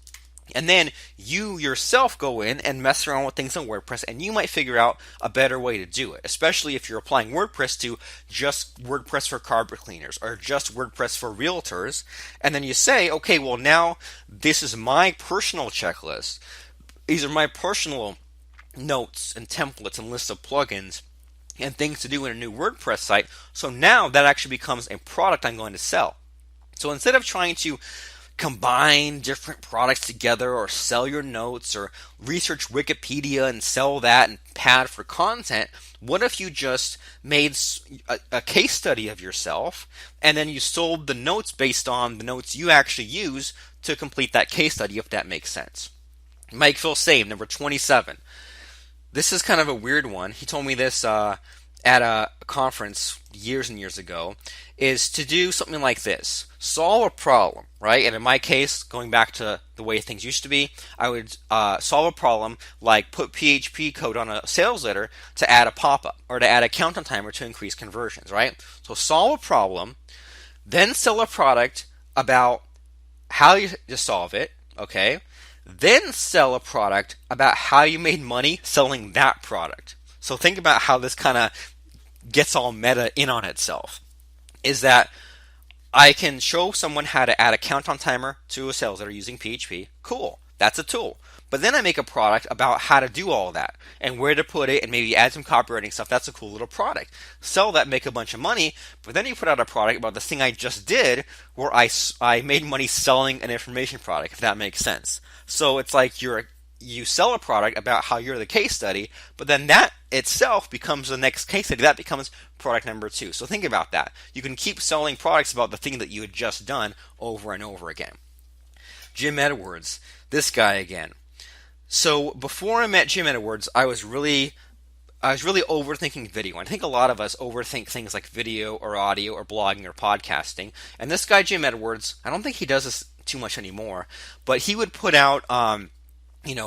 and then you yourself go in and mess around with things on WordPress, and you might figure out a better way to do it, especially if you're applying WordPress to just WordPress for carpet cleaners or just WordPress for realtors. And then you say, okay, well now this is my personal checklist. These are my personal notes and templates and lists of plugins and things to do in a new WordPress site. So now that actually becomes a product I'm going to sell. So instead of trying to combine different products together or sell your notes or research Wikipedia and sell that and pad for content, what if you just made a case study of yourself and then you sold the notes based on the notes you actually use to complete that case study, if that makes sense. Mike Filsaime, number 27. This is kind of a weird one. He told me this at a conference years and years ago is to do something like this: solve a problem, right? And in my case, going back to the way things used to be, I would solve a problem like put PHP code on a sales letter to add a pop-up or to add a countdown timer to increase conversions, right? So solve a problem, then sell a product about how you solve it, okay? Then sell a product about how you made money selling that product. So think about how this kind of gets all meta in on itself. Is that I can show someone how to add a countdown timer to a sales letter using PHP. Cool, that's a tool. But then I make a product about how to do all that and where to put it and maybe add some copywriting stuff. That's a cool little product. Sell that, make a bunch of money, but then you put out a product about the thing I just did where I made money selling an information product, if that makes sense. So it's like you sell a product about how you're the case study, but then that itself becomes the next case study. That becomes product number 2. So think about that. You can keep selling products about the thing that you had just done over and over again. Jim Edwards, this guy again. So before I met Jim Edwards, I was really overthinking video. And I think a lot of us overthink things like video or audio or blogging or podcasting. And this guy, Jim Edwards, I don't think he does this too much anymore, but he would put out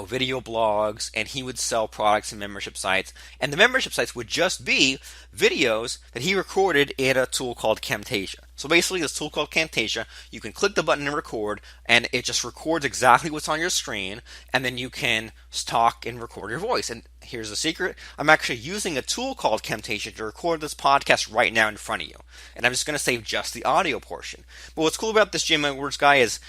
video blogs, and he would sell products and membership sites. And the membership sites would just be videos that he recorded in a tool called Camtasia. So basically, this tool called Camtasia, you can click the button and record, and it just records exactly what's on your screen, and then you can talk and record your voice. And here's the secret: I'm actually using a tool called Camtasia to record this podcast right now in front of you. And I'm just going to save just the audio portion. But what's cool about this Jim Edwards guy is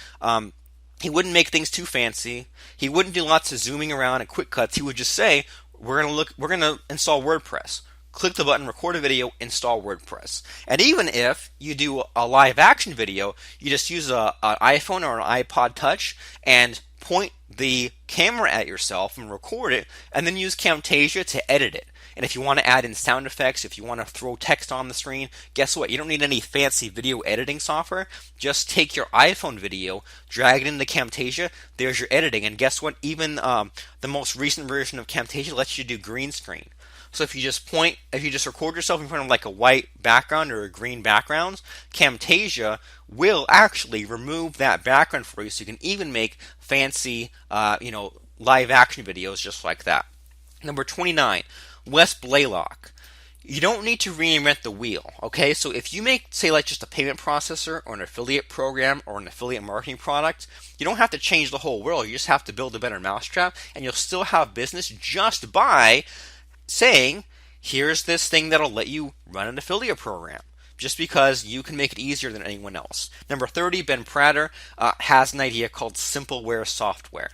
he wouldn't make things too fancy. He wouldn't do lots of zooming around and quick cuts. He would just say, we're going to install WordPress. Click the button, record a video, install WordPress. And even if you do a live action video, you just use an iPhone or an iPod Touch and point the camera at yourself and record it, and then use Camtasia to edit it. And if you want to add in sound effects, if you want to throw text on the screen, guess what? You don't need any fancy video editing software. Just take your iPhone video, drag it into Camtasia, there's your editing. And guess what? Even the most recent version of Camtasia lets you do green screen. So if you just record yourself in front of like a white background or a green background, Camtasia will actually remove that background for you, so you can even make fancy, live action videos just like that. Number 29, Wes Blaylock. You don't need to reinvent the wheel, okay? So if you make, say, like just a payment processor or an affiliate program or an affiliate marketing product, you don't have to change the whole world. You just have to build a better mousetrap, and you'll still have business just by saying, here's this thing that'll let you run an affiliate program, just because you can make it easier than anyone else. Number 30, Ben Prater has an idea called Simpleware software.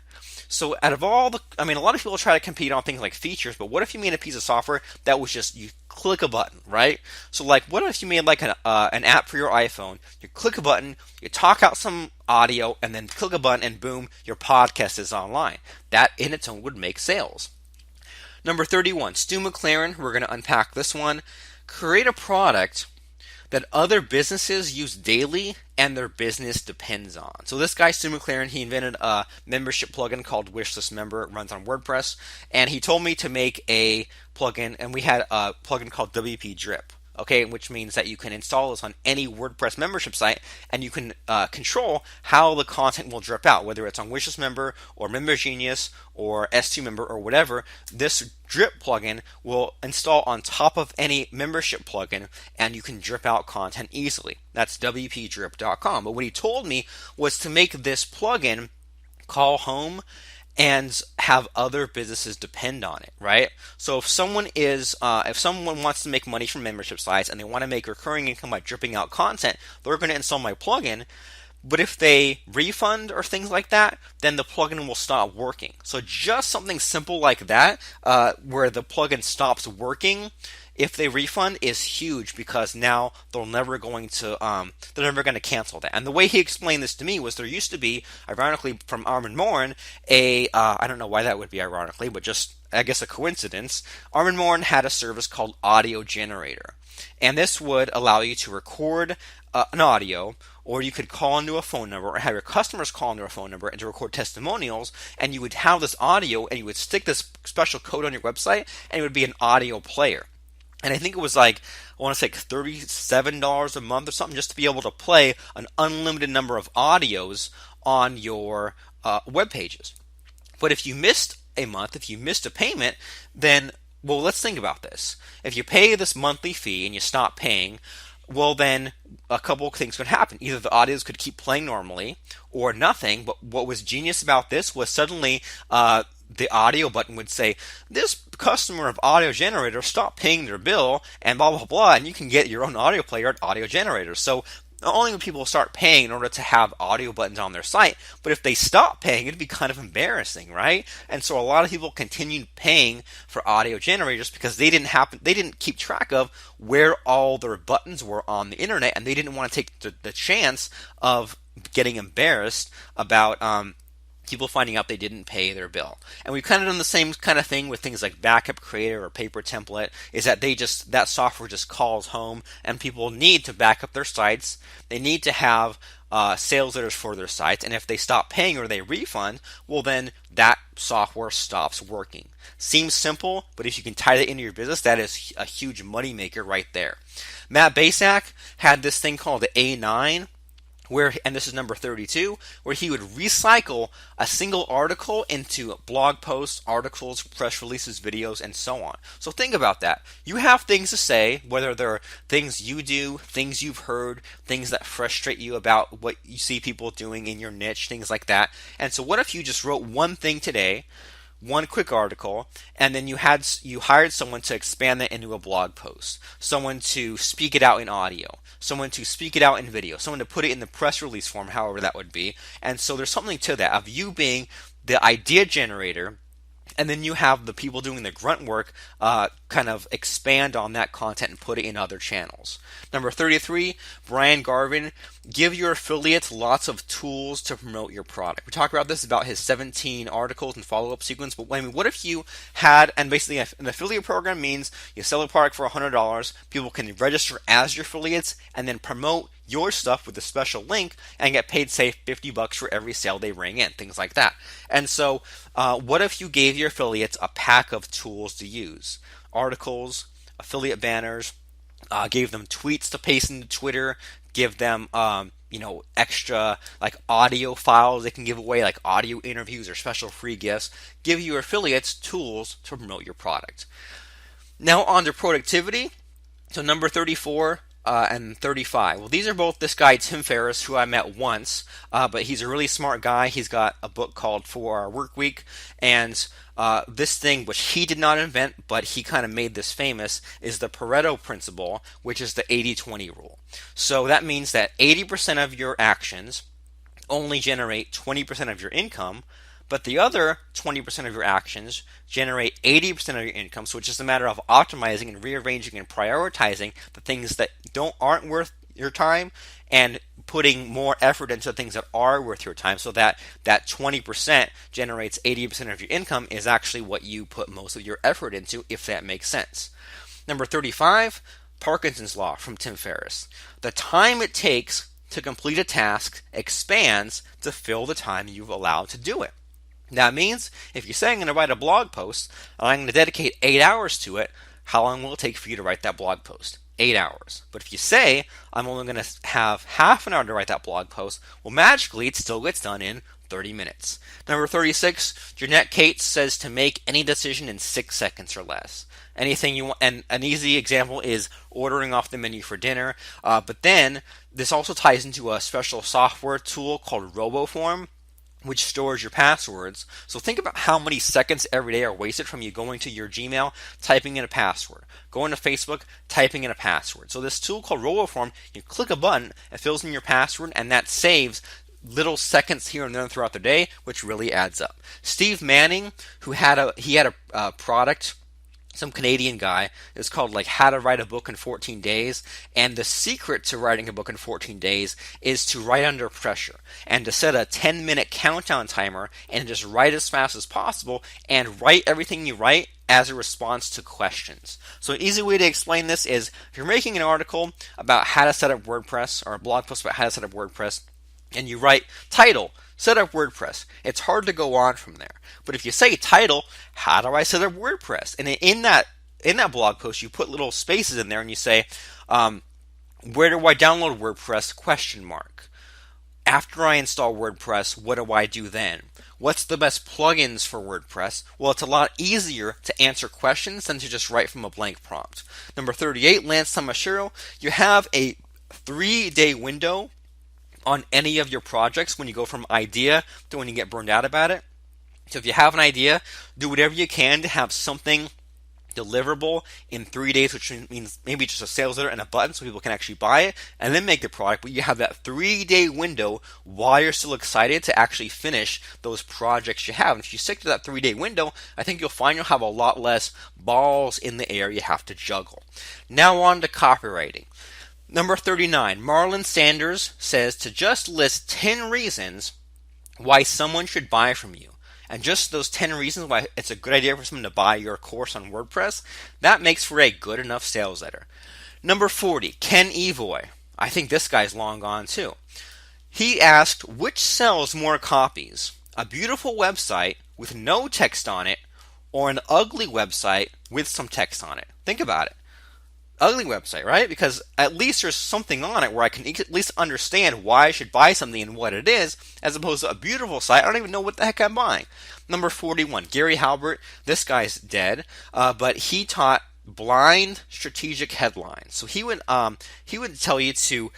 So out of all a lot of people try to compete on things like features, but what if you made a piece of software that was just, you click a button, right? So like, what if you made like an app for your iPhone, you click a button, you talk out some audio, and then click a button, and boom, your podcast is online. That in its own would make sales. Number 31, Stu McLaren, we're going to unpack this one. Create a product that other businesses use daily and their business depends on. So this guy, Stu McLaren, he invented a membership plugin called Wishlist Member. It runs on WordPress. And he told me to make a plugin, and we had a plugin called WP Drip. Okay, which means that you can install this on any WordPress membership site, and you can control how the content will drip out, whether it's on Wishlist Member or Member Genius or S2 Member or whatever. This drip plugin will install on top of any membership plugin, and you can drip out content easily. That's wpdrip.com. But what he told me was to make this plugin call home and have other businesses depend on it, right? So if someone wants to make money from membership sites and they want to make recurring income by dripping out content, they're going to install my plugin. But if they refund or things like that, then the plugin will stop working. So just something simple like that, where the plugin stops working if they refund, is huge, because now they're never going to cancel that. And the way he explained this to me was, there used to be, ironically from Armand Morin, I don't know why that would be ironically, but just I guess a coincidence. Armand Morin had a service called Audio Generator, and this would allow you to record an audio, or you could call into a phone number or have your customers call into a phone number and to record testimonials, and you would have this audio and you would stick this special code on your website, and it would be an audio player. And I think it was like, I want to say $37 a month or something, just to be able to play an unlimited number of audios on your web pages. But if you missed a month, if you missed a payment, then, well, let's think about this. If you pay this monthly fee and you stop paying, well, then a couple of things could happen. Either the audios could keep playing normally or nothing. But what was genius about this was suddenly the audio button would say, this customer of Audio Generator stopped paying their bill, and blah, blah, blah, and you can get your own audio player at Audio Generator. So not only would people start paying in order to have audio buttons on their site, but if they stop paying, it'd be kind of embarrassing, right? And so a lot of people continued paying for audio generators because they didn't keep track of where all their buttons were on the internet, and they didn't want to take the chance of getting embarrassed about people finding out they didn't pay their bill. And we've kind of done the same kind of thing with things like Backup Creator or Paper Template, is that that software just calls home, and people need to back up their sites. They need to have sales letters for their sites, and if they stop paying or they refund, well, then that software stops working. Seems simple, but if you can tie that into your business, that is a huge money maker right there. Matt Basak had this thing called the A9, and this is number 32, where he would recycle a single article into blog posts, articles, press releases, videos, and so on. So think about that. You have things to say, whether they're things you do, things you've heard, things that frustrate you about what you see people doing in your niche, things like that. And so what if you just wrote one thing today, one quick article, and then you hired someone to expand that into a blog post, someone to speak it out in audio, someone to speak it out in video, someone to put it in the press release form, however that would be. And so there's something to that, of you being the idea generator, and then you have the people doing the grunt work kind of expand on that content and put it in other channels. Number 33, Brian Garvin, give your affiliates lots of tools to promote your product. We talked about this, about his 17 articles and follow-up sequence, but I mean, what if you had, and basically an affiliate program means you sell a product for $100, people can register as your affiliates and then promote your stuff with a special link and get paid, say, $50 for every sale they ring in, things like that. And so what if you gave your affiliates a pack of tools to use? Articles, affiliate banners, gave them tweets to paste into Twitter, give them extra like audio files they can give away, like audio interviews or special free gifts. Give your affiliates tools to promote your product. Now on to productivity. So number 34 and 35. Well, these are both this guy, Tim Ferriss, who I met once, but he's a really smart guy. He's got a book called 4-Hour Workweek, and this thing, which he did not invent, but he kind of made this famous, is the Pareto principle, which is the 80-20 rule. So that means that 80% of your actions only generate 20% of your income, but the other 20% of your actions generate 80% of your income. So it's just a matter of optimizing and rearranging and prioritizing the things that aren't worth your time and putting more effort into things that are worth your time, so that 20% generates 80% of your income is actually what you put most of your effort into, if that makes sense. Number 35, Parkinson's Law from Tim Ferriss. The time it takes to complete a task expands to fill the time you've allowed to do it. That means if you say I'm going to write a blog post and I'm going to dedicate 8 hours to it, how long will it take for you to write that blog post? 8 hours. But if you say I'm only going to have half an hour to write that blog post, well, magically it still gets done in 30 minutes. Number 36, Jeanette Cates says to make any decision in 6 seconds or less. Anything you want, and an easy example is ordering off the menu for dinner. But then this also ties into a special software tool called RoboForm, which stores your passwords. So think about how many seconds every day are wasted from you going to your Gmail, typing in a password, going to Facebook, typing in a password. So this tool called RoboForm, you click a button, it fills in your password, and that saves little seconds here and there throughout the day, which really adds up. Steve Manning, who had a product, some Canadian guy. It was called like How to Write a Book in 14 Days. And the secret to writing a book in 14 days is to write under pressure and to set a 10-minute countdown timer and just write as fast as possible and write everything you write as a response to questions. So an easy way to explain this is if you're making an article about how to set up WordPress or a blog post about how to set up WordPress and you write title, set up WordPress. It's hard to go on from there. But if you say title, how do I set up WordPress? And in that in that blog post, you put little spaces in there and you say, where do I download WordPress? Question mark. After I install WordPress, what do I do then? What's the best plugins for WordPress? Well, it's a lot easier to answer questions than to just write from a blank prompt. Number 38, Lance Tamashiro, you have a 3-day window on any of your projects when you go from idea to when you get burned out about it. So if you have an idea, do whatever you can to have something deliverable in 3 days, which means maybe just a sales letter and a button so people can actually buy it and then make the product. But you have that 3-day window while you're still excited to actually finish those projects you have. And if you stick to that 3-day window, I think you'll find you'll have a lot less balls in the air you have to juggle. Now on to copywriting. Number 39, Marlon Sanders says to just list 10 reasons why someone should buy from you. And just those 10 reasons why it's a good idea for someone to buy your course on WordPress, that makes for a good enough sales letter. Number 40, Ken Evoy. I think this guy's long gone too. He asked, which sells more copies? A beautiful website with no text on it, or an ugly website with some text on it? Think about it. Ugly website, right? Because at least there's something on it where I can at least understand why I should buy something and what it is, as opposed to a beautiful site. I don't even know what the heck I'm buying. Number 41, Gary Halbert. This guy's dead, but he taught blind strategic headlines. So he would tell you to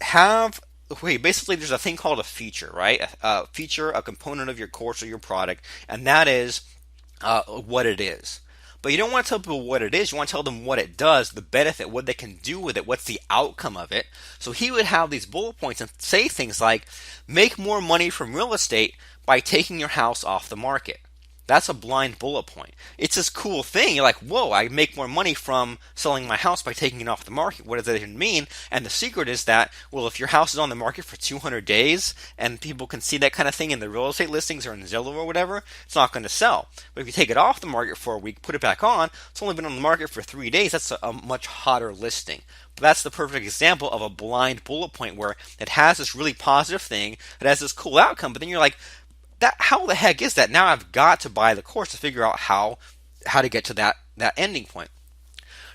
have. Basically, there's a thing called a feature, right? A feature, a component of your course or your product, and that is what it is. But you don't want to tell people what it is. You want to tell them what it does, the benefit, what they can do with it, what's the outcome of it. So he would have these bullet points and say things like, make more money from real estate by taking your house off the market. That's a blind bullet point. It's this cool thing. You're like, whoa, I make more money from selling my house by taking it off the market. What does that even mean? And the secret is that, well, if your house is on the market for 200 days and people can see that kind of thing in the real estate listings or in Zillow or whatever, it's not going to sell. But if you take it off the market for a week, put it back on, it's only been on the market for 3 days. That's a much hotter listing. But that's the perfect example of a blind bullet point where it has this really positive thing, it has this cool outcome, but then you're like, how the heck is that? Now I've got to buy the course to figure out how to get to that ending point.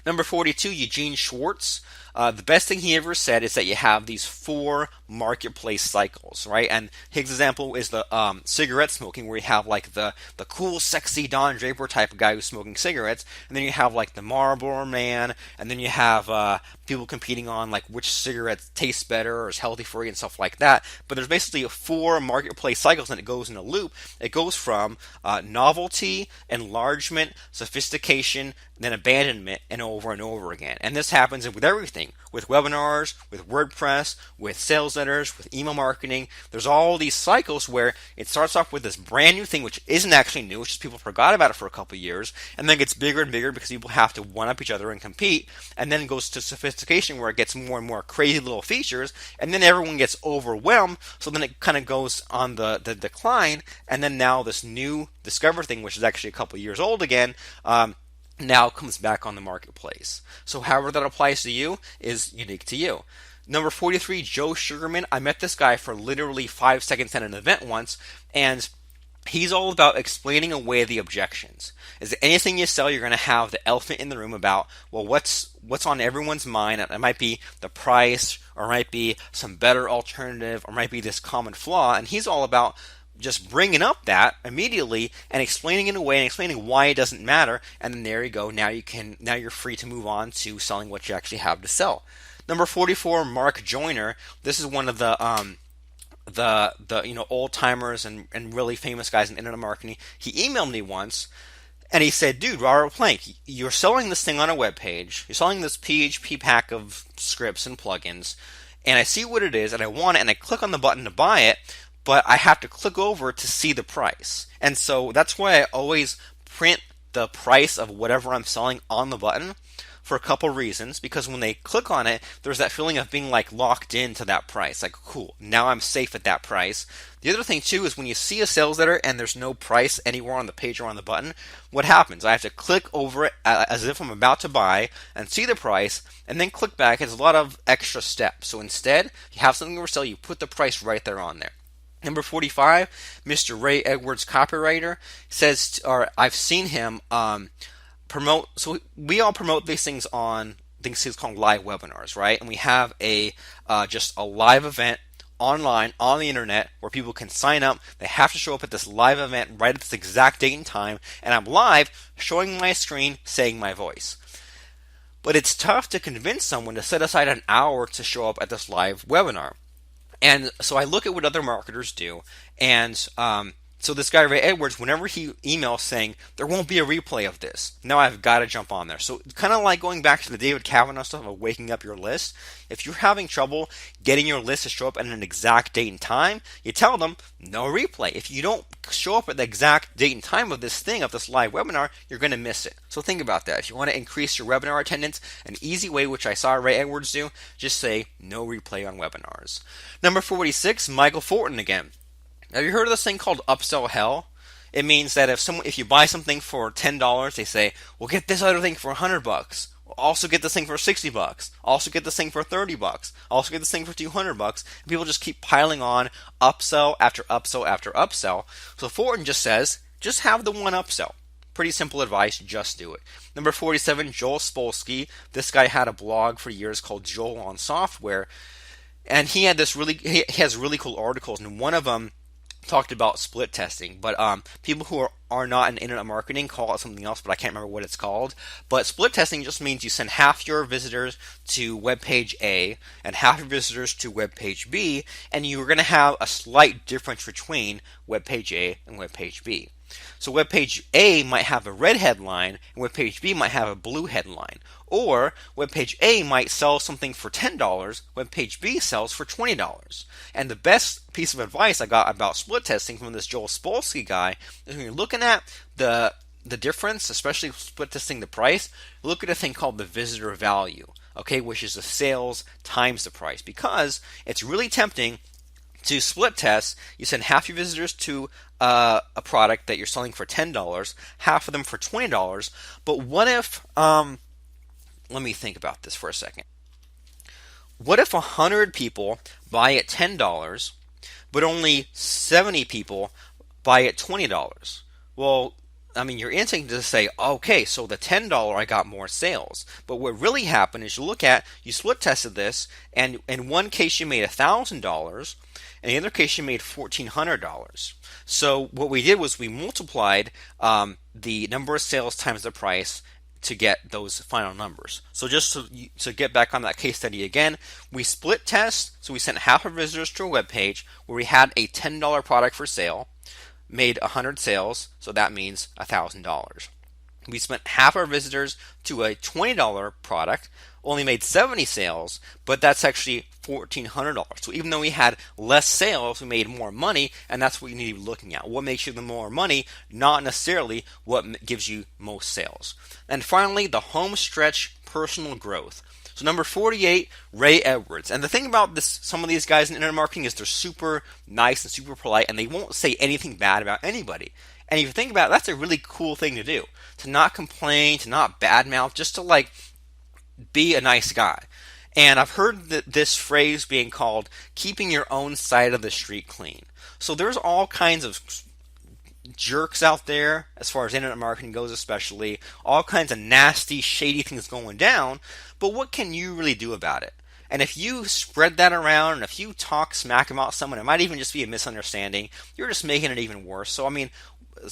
Number 42, Eugene Schwartz. The best thing he ever said is that you have these 4 marketplace cycles, right? And his example is the cigarette smoking, where you have like the cool, sexy Don Draper type of guy who's smoking cigarettes, and then you have like the Marlboro Man, and then you have people competing on like which cigarette tastes better or is healthy for you and stuff like that. But there's basically 4 marketplace cycles, and it goes in a loop. It goes from novelty, enlargement, sophistication, then abandonment, and over again. And this happens with everything, with webinars, with WordPress, with sales letters, with email marketing. There's all these cycles where it starts off with this brand new thing, which isn't actually new, it's just people forgot about it for a couple of years, and then gets bigger and bigger because people have to one-up each other and compete, and then it goes to sophistication where it gets more and more crazy little features, and then everyone gets overwhelmed, so then it kind of goes on the decline, and then now this new Discover thing, which is actually a couple of years old again, now comes back on the marketplace. So however that applies to you is unique to you. Number 43, Joe Sugarman. I met this guy for literally 5 seconds at an event once, and he's all about explaining away the objections. Is there anything you sell, you're going to have the elephant in the room about, well, what's on everyone's mind? It might be the price, or it might be some better alternative, or it might be this common flaw, and he's all about just bringing up that immediately and explaining it away and explaining why it doesn't matter, and then there you go. Now you're free to move on to selling what you actually have to sell. Number 44, Mark Joyner. This is one of the old timers and really famous guys in internet marketing. He emailed me once and he said, dude, Robert Plank, you're selling this thing on a web page. You're selling this PHP pack of scripts and plugins, and I see what it is and I want it, and I click on the button to buy it, but I have to click over to see the price. And so that's why I always print the price of whatever I'm selling on the button, for a couple reasons. Because when they click on it, there's that feeling of being like locked into that price. Like, cool, now I'm safe at that price. The other thing too is when you see a sales letter and there's no price anywhere on the page or on the button, what happens? I have to click over it as if I'm about to buy and see the price, and then click back. It's a lot of extra steps. So instead, you have something for sale, you put the price right there on there. Number 45, Mr. Ray Edwards, copywriter, says, or I've seen him promote. So we all promote these things on things called live webinars, right? And we have a just a live event online on the internet where people can sign up. They have to show up at this live event right at this exact date and time, and I'm live showing my screen, saying my voice. But it's tough to convince someone to set aside an hour to show up at this live webinar. And so I look at what other marketers do, and so this guy Ray Edwards, whenever he emails saying there won't be a replay of this, now I've got to jump on there. So kind of like going back to the David Kavanaugh stuff of waking up your list. If you're having trouble getting your list to show up at an exact date and time, you tell them no replay. If you don't show up at the exact date and time of this thing, of this live webinar, you're going to miss it. So think about that. If you want to increase your webinar attendance, an easy way, which I saw Ray Edwards do, just say no replay on webinars. Number 46, Michael Fortin again. Have you heard of this thing called upsell hell? It means that if you buy something for $10, they say, "Well, get this other thing for $100. Also get this thing for $60. Also get this thing for $30. Also get this thing for $200." And people just keep piling on upsell after upsell after upsell. So Fortin just says, just have the one upsell. Pretty simple advice, just do it. Number 47, Joel Spolsky. This guy had a blog for years called Joel on Software, and he has really cool articles, and one of them talked about split testing, but people who are not in internet marketing call it something else, but I can't remember what it's called. But split testing just means you send half your visitors to web page A and half your visitors to web page B, and you're going to have a slight difference between web page A and web page B. So web page A might have a red headline and web page B might have a blue headline. Or web page A might sell something for $10, web page B sells for $20. And the best piece of advice I got about split testing from this Joel Spolsky guy is when you're looking at the difference, especially split testing the price, look at a thing called the visitor value, okay, which is the sales times the price, because it's really tempting to split test. You send half your visitors to a product that you're selling for $10, half of them for $20. But what if, let me think about this for a second. What if 100 people buy at $10, but only 70 people buy at $20? Well, I mean, your instinct is to say, okay, so the $10 I got more sales. But what really happened is you split tested this, and in one case you made $1,000, and in the other case you made $1,400. So what we did was we multiplied the number of sales times the price to get those final numbers. So just to get back on that case study again, we split test, so we sent half our visitors to a web page where we had a $10 product for sale, made 100 sales, so that means $1,000. We spent half our visitors to a $20 product, only made 70 sales, but that's actually $1,400. So even though we had less sales, we made more money, and that's what you need to be looking at. What makes you the more money, not necessarily what gives you most sales. And finally, the home stretch personal growth. So number 48, Ray Edwards. And the thing about some of these guys in internet marketing is they're super nice and super polite, and they won't say anything bad about anybody. And if you think about it, that's a really cool thing to do. To not complain, to not badmouth, just to be a nice guy. And I've heard this phrase being called keeping your own side of the street clean. So there's all kinds of jerks out there, as far as internet marketing goes especially, all kinds of nasty, shady things going down, but what can you really do about it? And if you spread that around, and if you talk smack about someone, it might even just be a misunderstanding, you're just making it even worse. So I mean,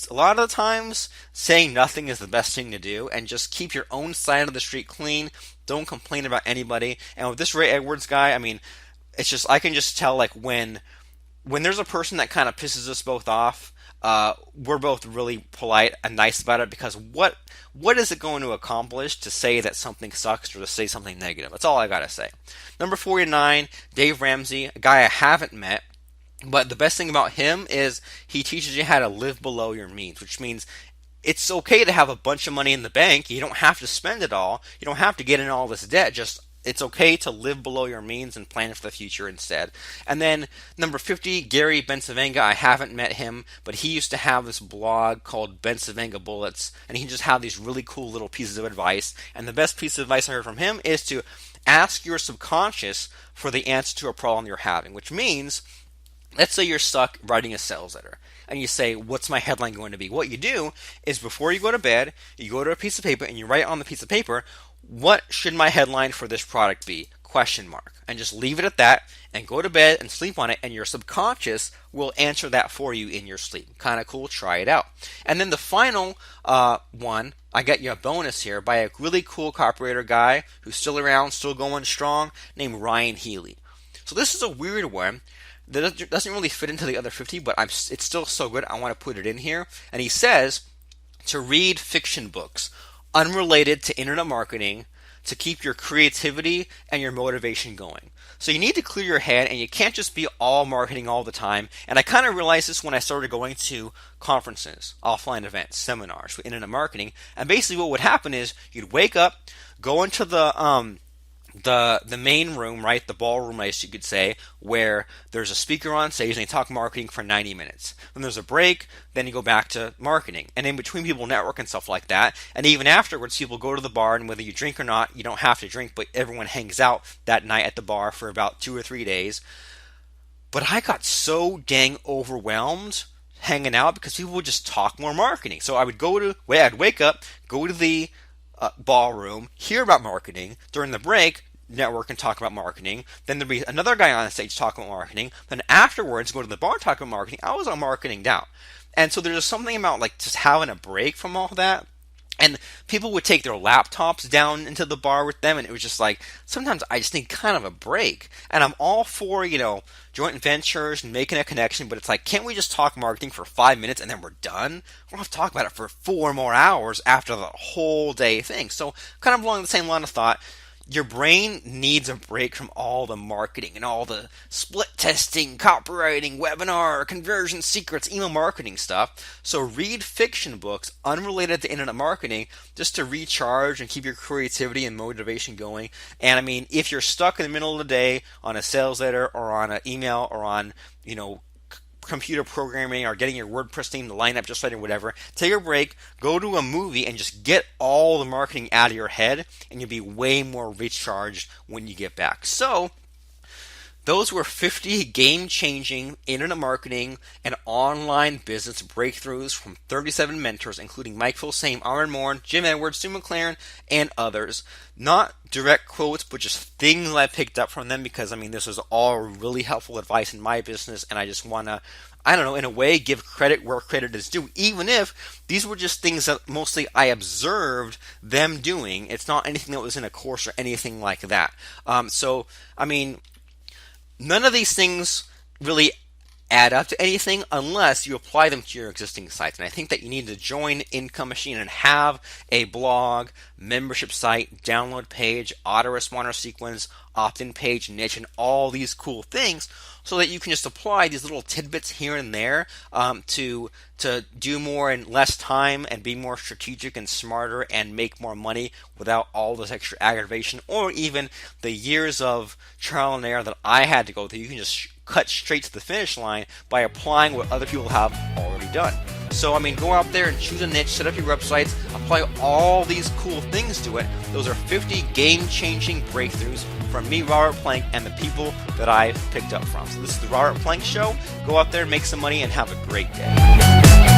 a lot of the times, saying nothing is the best thing to do, and just keep your own side of the street clean. Don't complain about anybody. And with this Ray Edwards guy, I mean, it's just, I can just tell, when there's a person that kind of pisses us both off, we're both really polite and nice about it, because what is it going to accomplish to say that something sucks or to say something negative? That's all I gotta say. Number 49, Dave Ramsey, a guy I haven't met. But the best thing about him is he teaches you how to live below your means, which means it's okay to have a bunch of money in the bank. You don't have to spend it all. You don't have to get in all this debt. Just it's okay to live below your means and plan for the future instead. And then number 50, Gary Bensavanga. I haven't met him, but he used to have this blog called Bensavanga Bullets, and he just have these really cool little pieces of advice. And the best piece of advice I heard from him is to ask your subconscious for the answer to a problem you're having, which means let's say you're stuck writing a sales letter and you say, what's my headline going to be? What you do is before you go to bed, you go to a piece of paper and you write on the piece of paper, what should my headline for this product be? Question mark. And just leave it at that and go to bed and sleep on it, and your subconscious will answer that for you in your sleep. Kind of cool. Try it out. And then the final one, I got you a bonus here by a really cool copywriter guy who's still around, still going strong, named Ryan Healy. So this is a weird one that doesn't really fit into the other 50, but it's still so good, I want to put it in here. And he says to read fiction books unrelated to internet marketing to keep your creativity and your motivation going. So you need to clear your head, and you can't just be all marketing all the time. And I kind of realized this when I started going to conferences, offline events, seminars with internet marketing. And basically what would happen is you'd wake up, go into the main room, right, the ballroom, I guess you could say, where there's a speaker on stage and they talk marketing for 90 minutes. Then there's a break, then you go back to marketing. And in between, people network and stuff like that. And even afterwards, people go to the bar, and whether you drink or not, you don't have to drink, but everyone hangs out that night at the bar for about 2 or 3 days. But I got so dang overwhelmed hanging out because people would just talk more marketing. So I'd wake up, go to the ballroom, hear about marketing. During the break, network and talk about marketing. Then there'd be another guy on stage talking about marketing. Then afterwards, go to the bar, talk about marketing. I was on marketing down. And so there's something about like just having a break from all that. And people would take their laptops down into the bar with them, and it was just like, sometimes I just need kind of a break. And I'm all for, joint ventures and making a connection, but it's like, can't we just talk marketing for 5 minutes and then we're done? We don't have to talk about it for 4 more hours after the whole day thing. So kind of along the same line of thought, your brain needs a break from all the marketing and all the split testing, copywriting, webinar, conversion secrets, email marketing stuff. So read fiction books unrelated to internet marketing just to recharge and keep your creativity and motivation going. And I mean, if you're stuck in the middle of the day on a sales letter or on an email or on, computer programming or getting your WordPress theme to line up just right or whatever, take a break, go to a movie, and just get all the marketing out of your head, and you'll be way more recharged when you get back. So those were 50 game-changing internet marketing and online business breakthroughs from 37 mentors, including Mike Filsaime, Armand, Morin, Jim Edwards, Stu McLaren, and others. Not direct quotes, but just things I picked up from them because, this was all really helpful advice in my business, and I just want to, in a way, give credit where credit is due, even if these were just things that mostly I observed them doing. It's not anything that was in a course or anything like that. None of these things really add up to anything unless you apply them to your existing sites. And I think that you need to join Income Machine and have a blog, membership site, download page, autoresponder sequence, opt-in page, niche, and all these cool things so that you can just apply these little tidbits here and there to do more in less time and be more strategic and smarter and make more money without all this extra aggravation or even the years of trial and error that I had to go through. You can just cut straight to the finish line by applying what other people have already done. So, go out there and choose a niche, set up your websites, apply all these cool things to it. Those are 50 game-changing breakthroughs from me, Robert Plank, and the people that I've picked up from. So this is the Robert Plank Show. Go out there, make some money, and have a great day.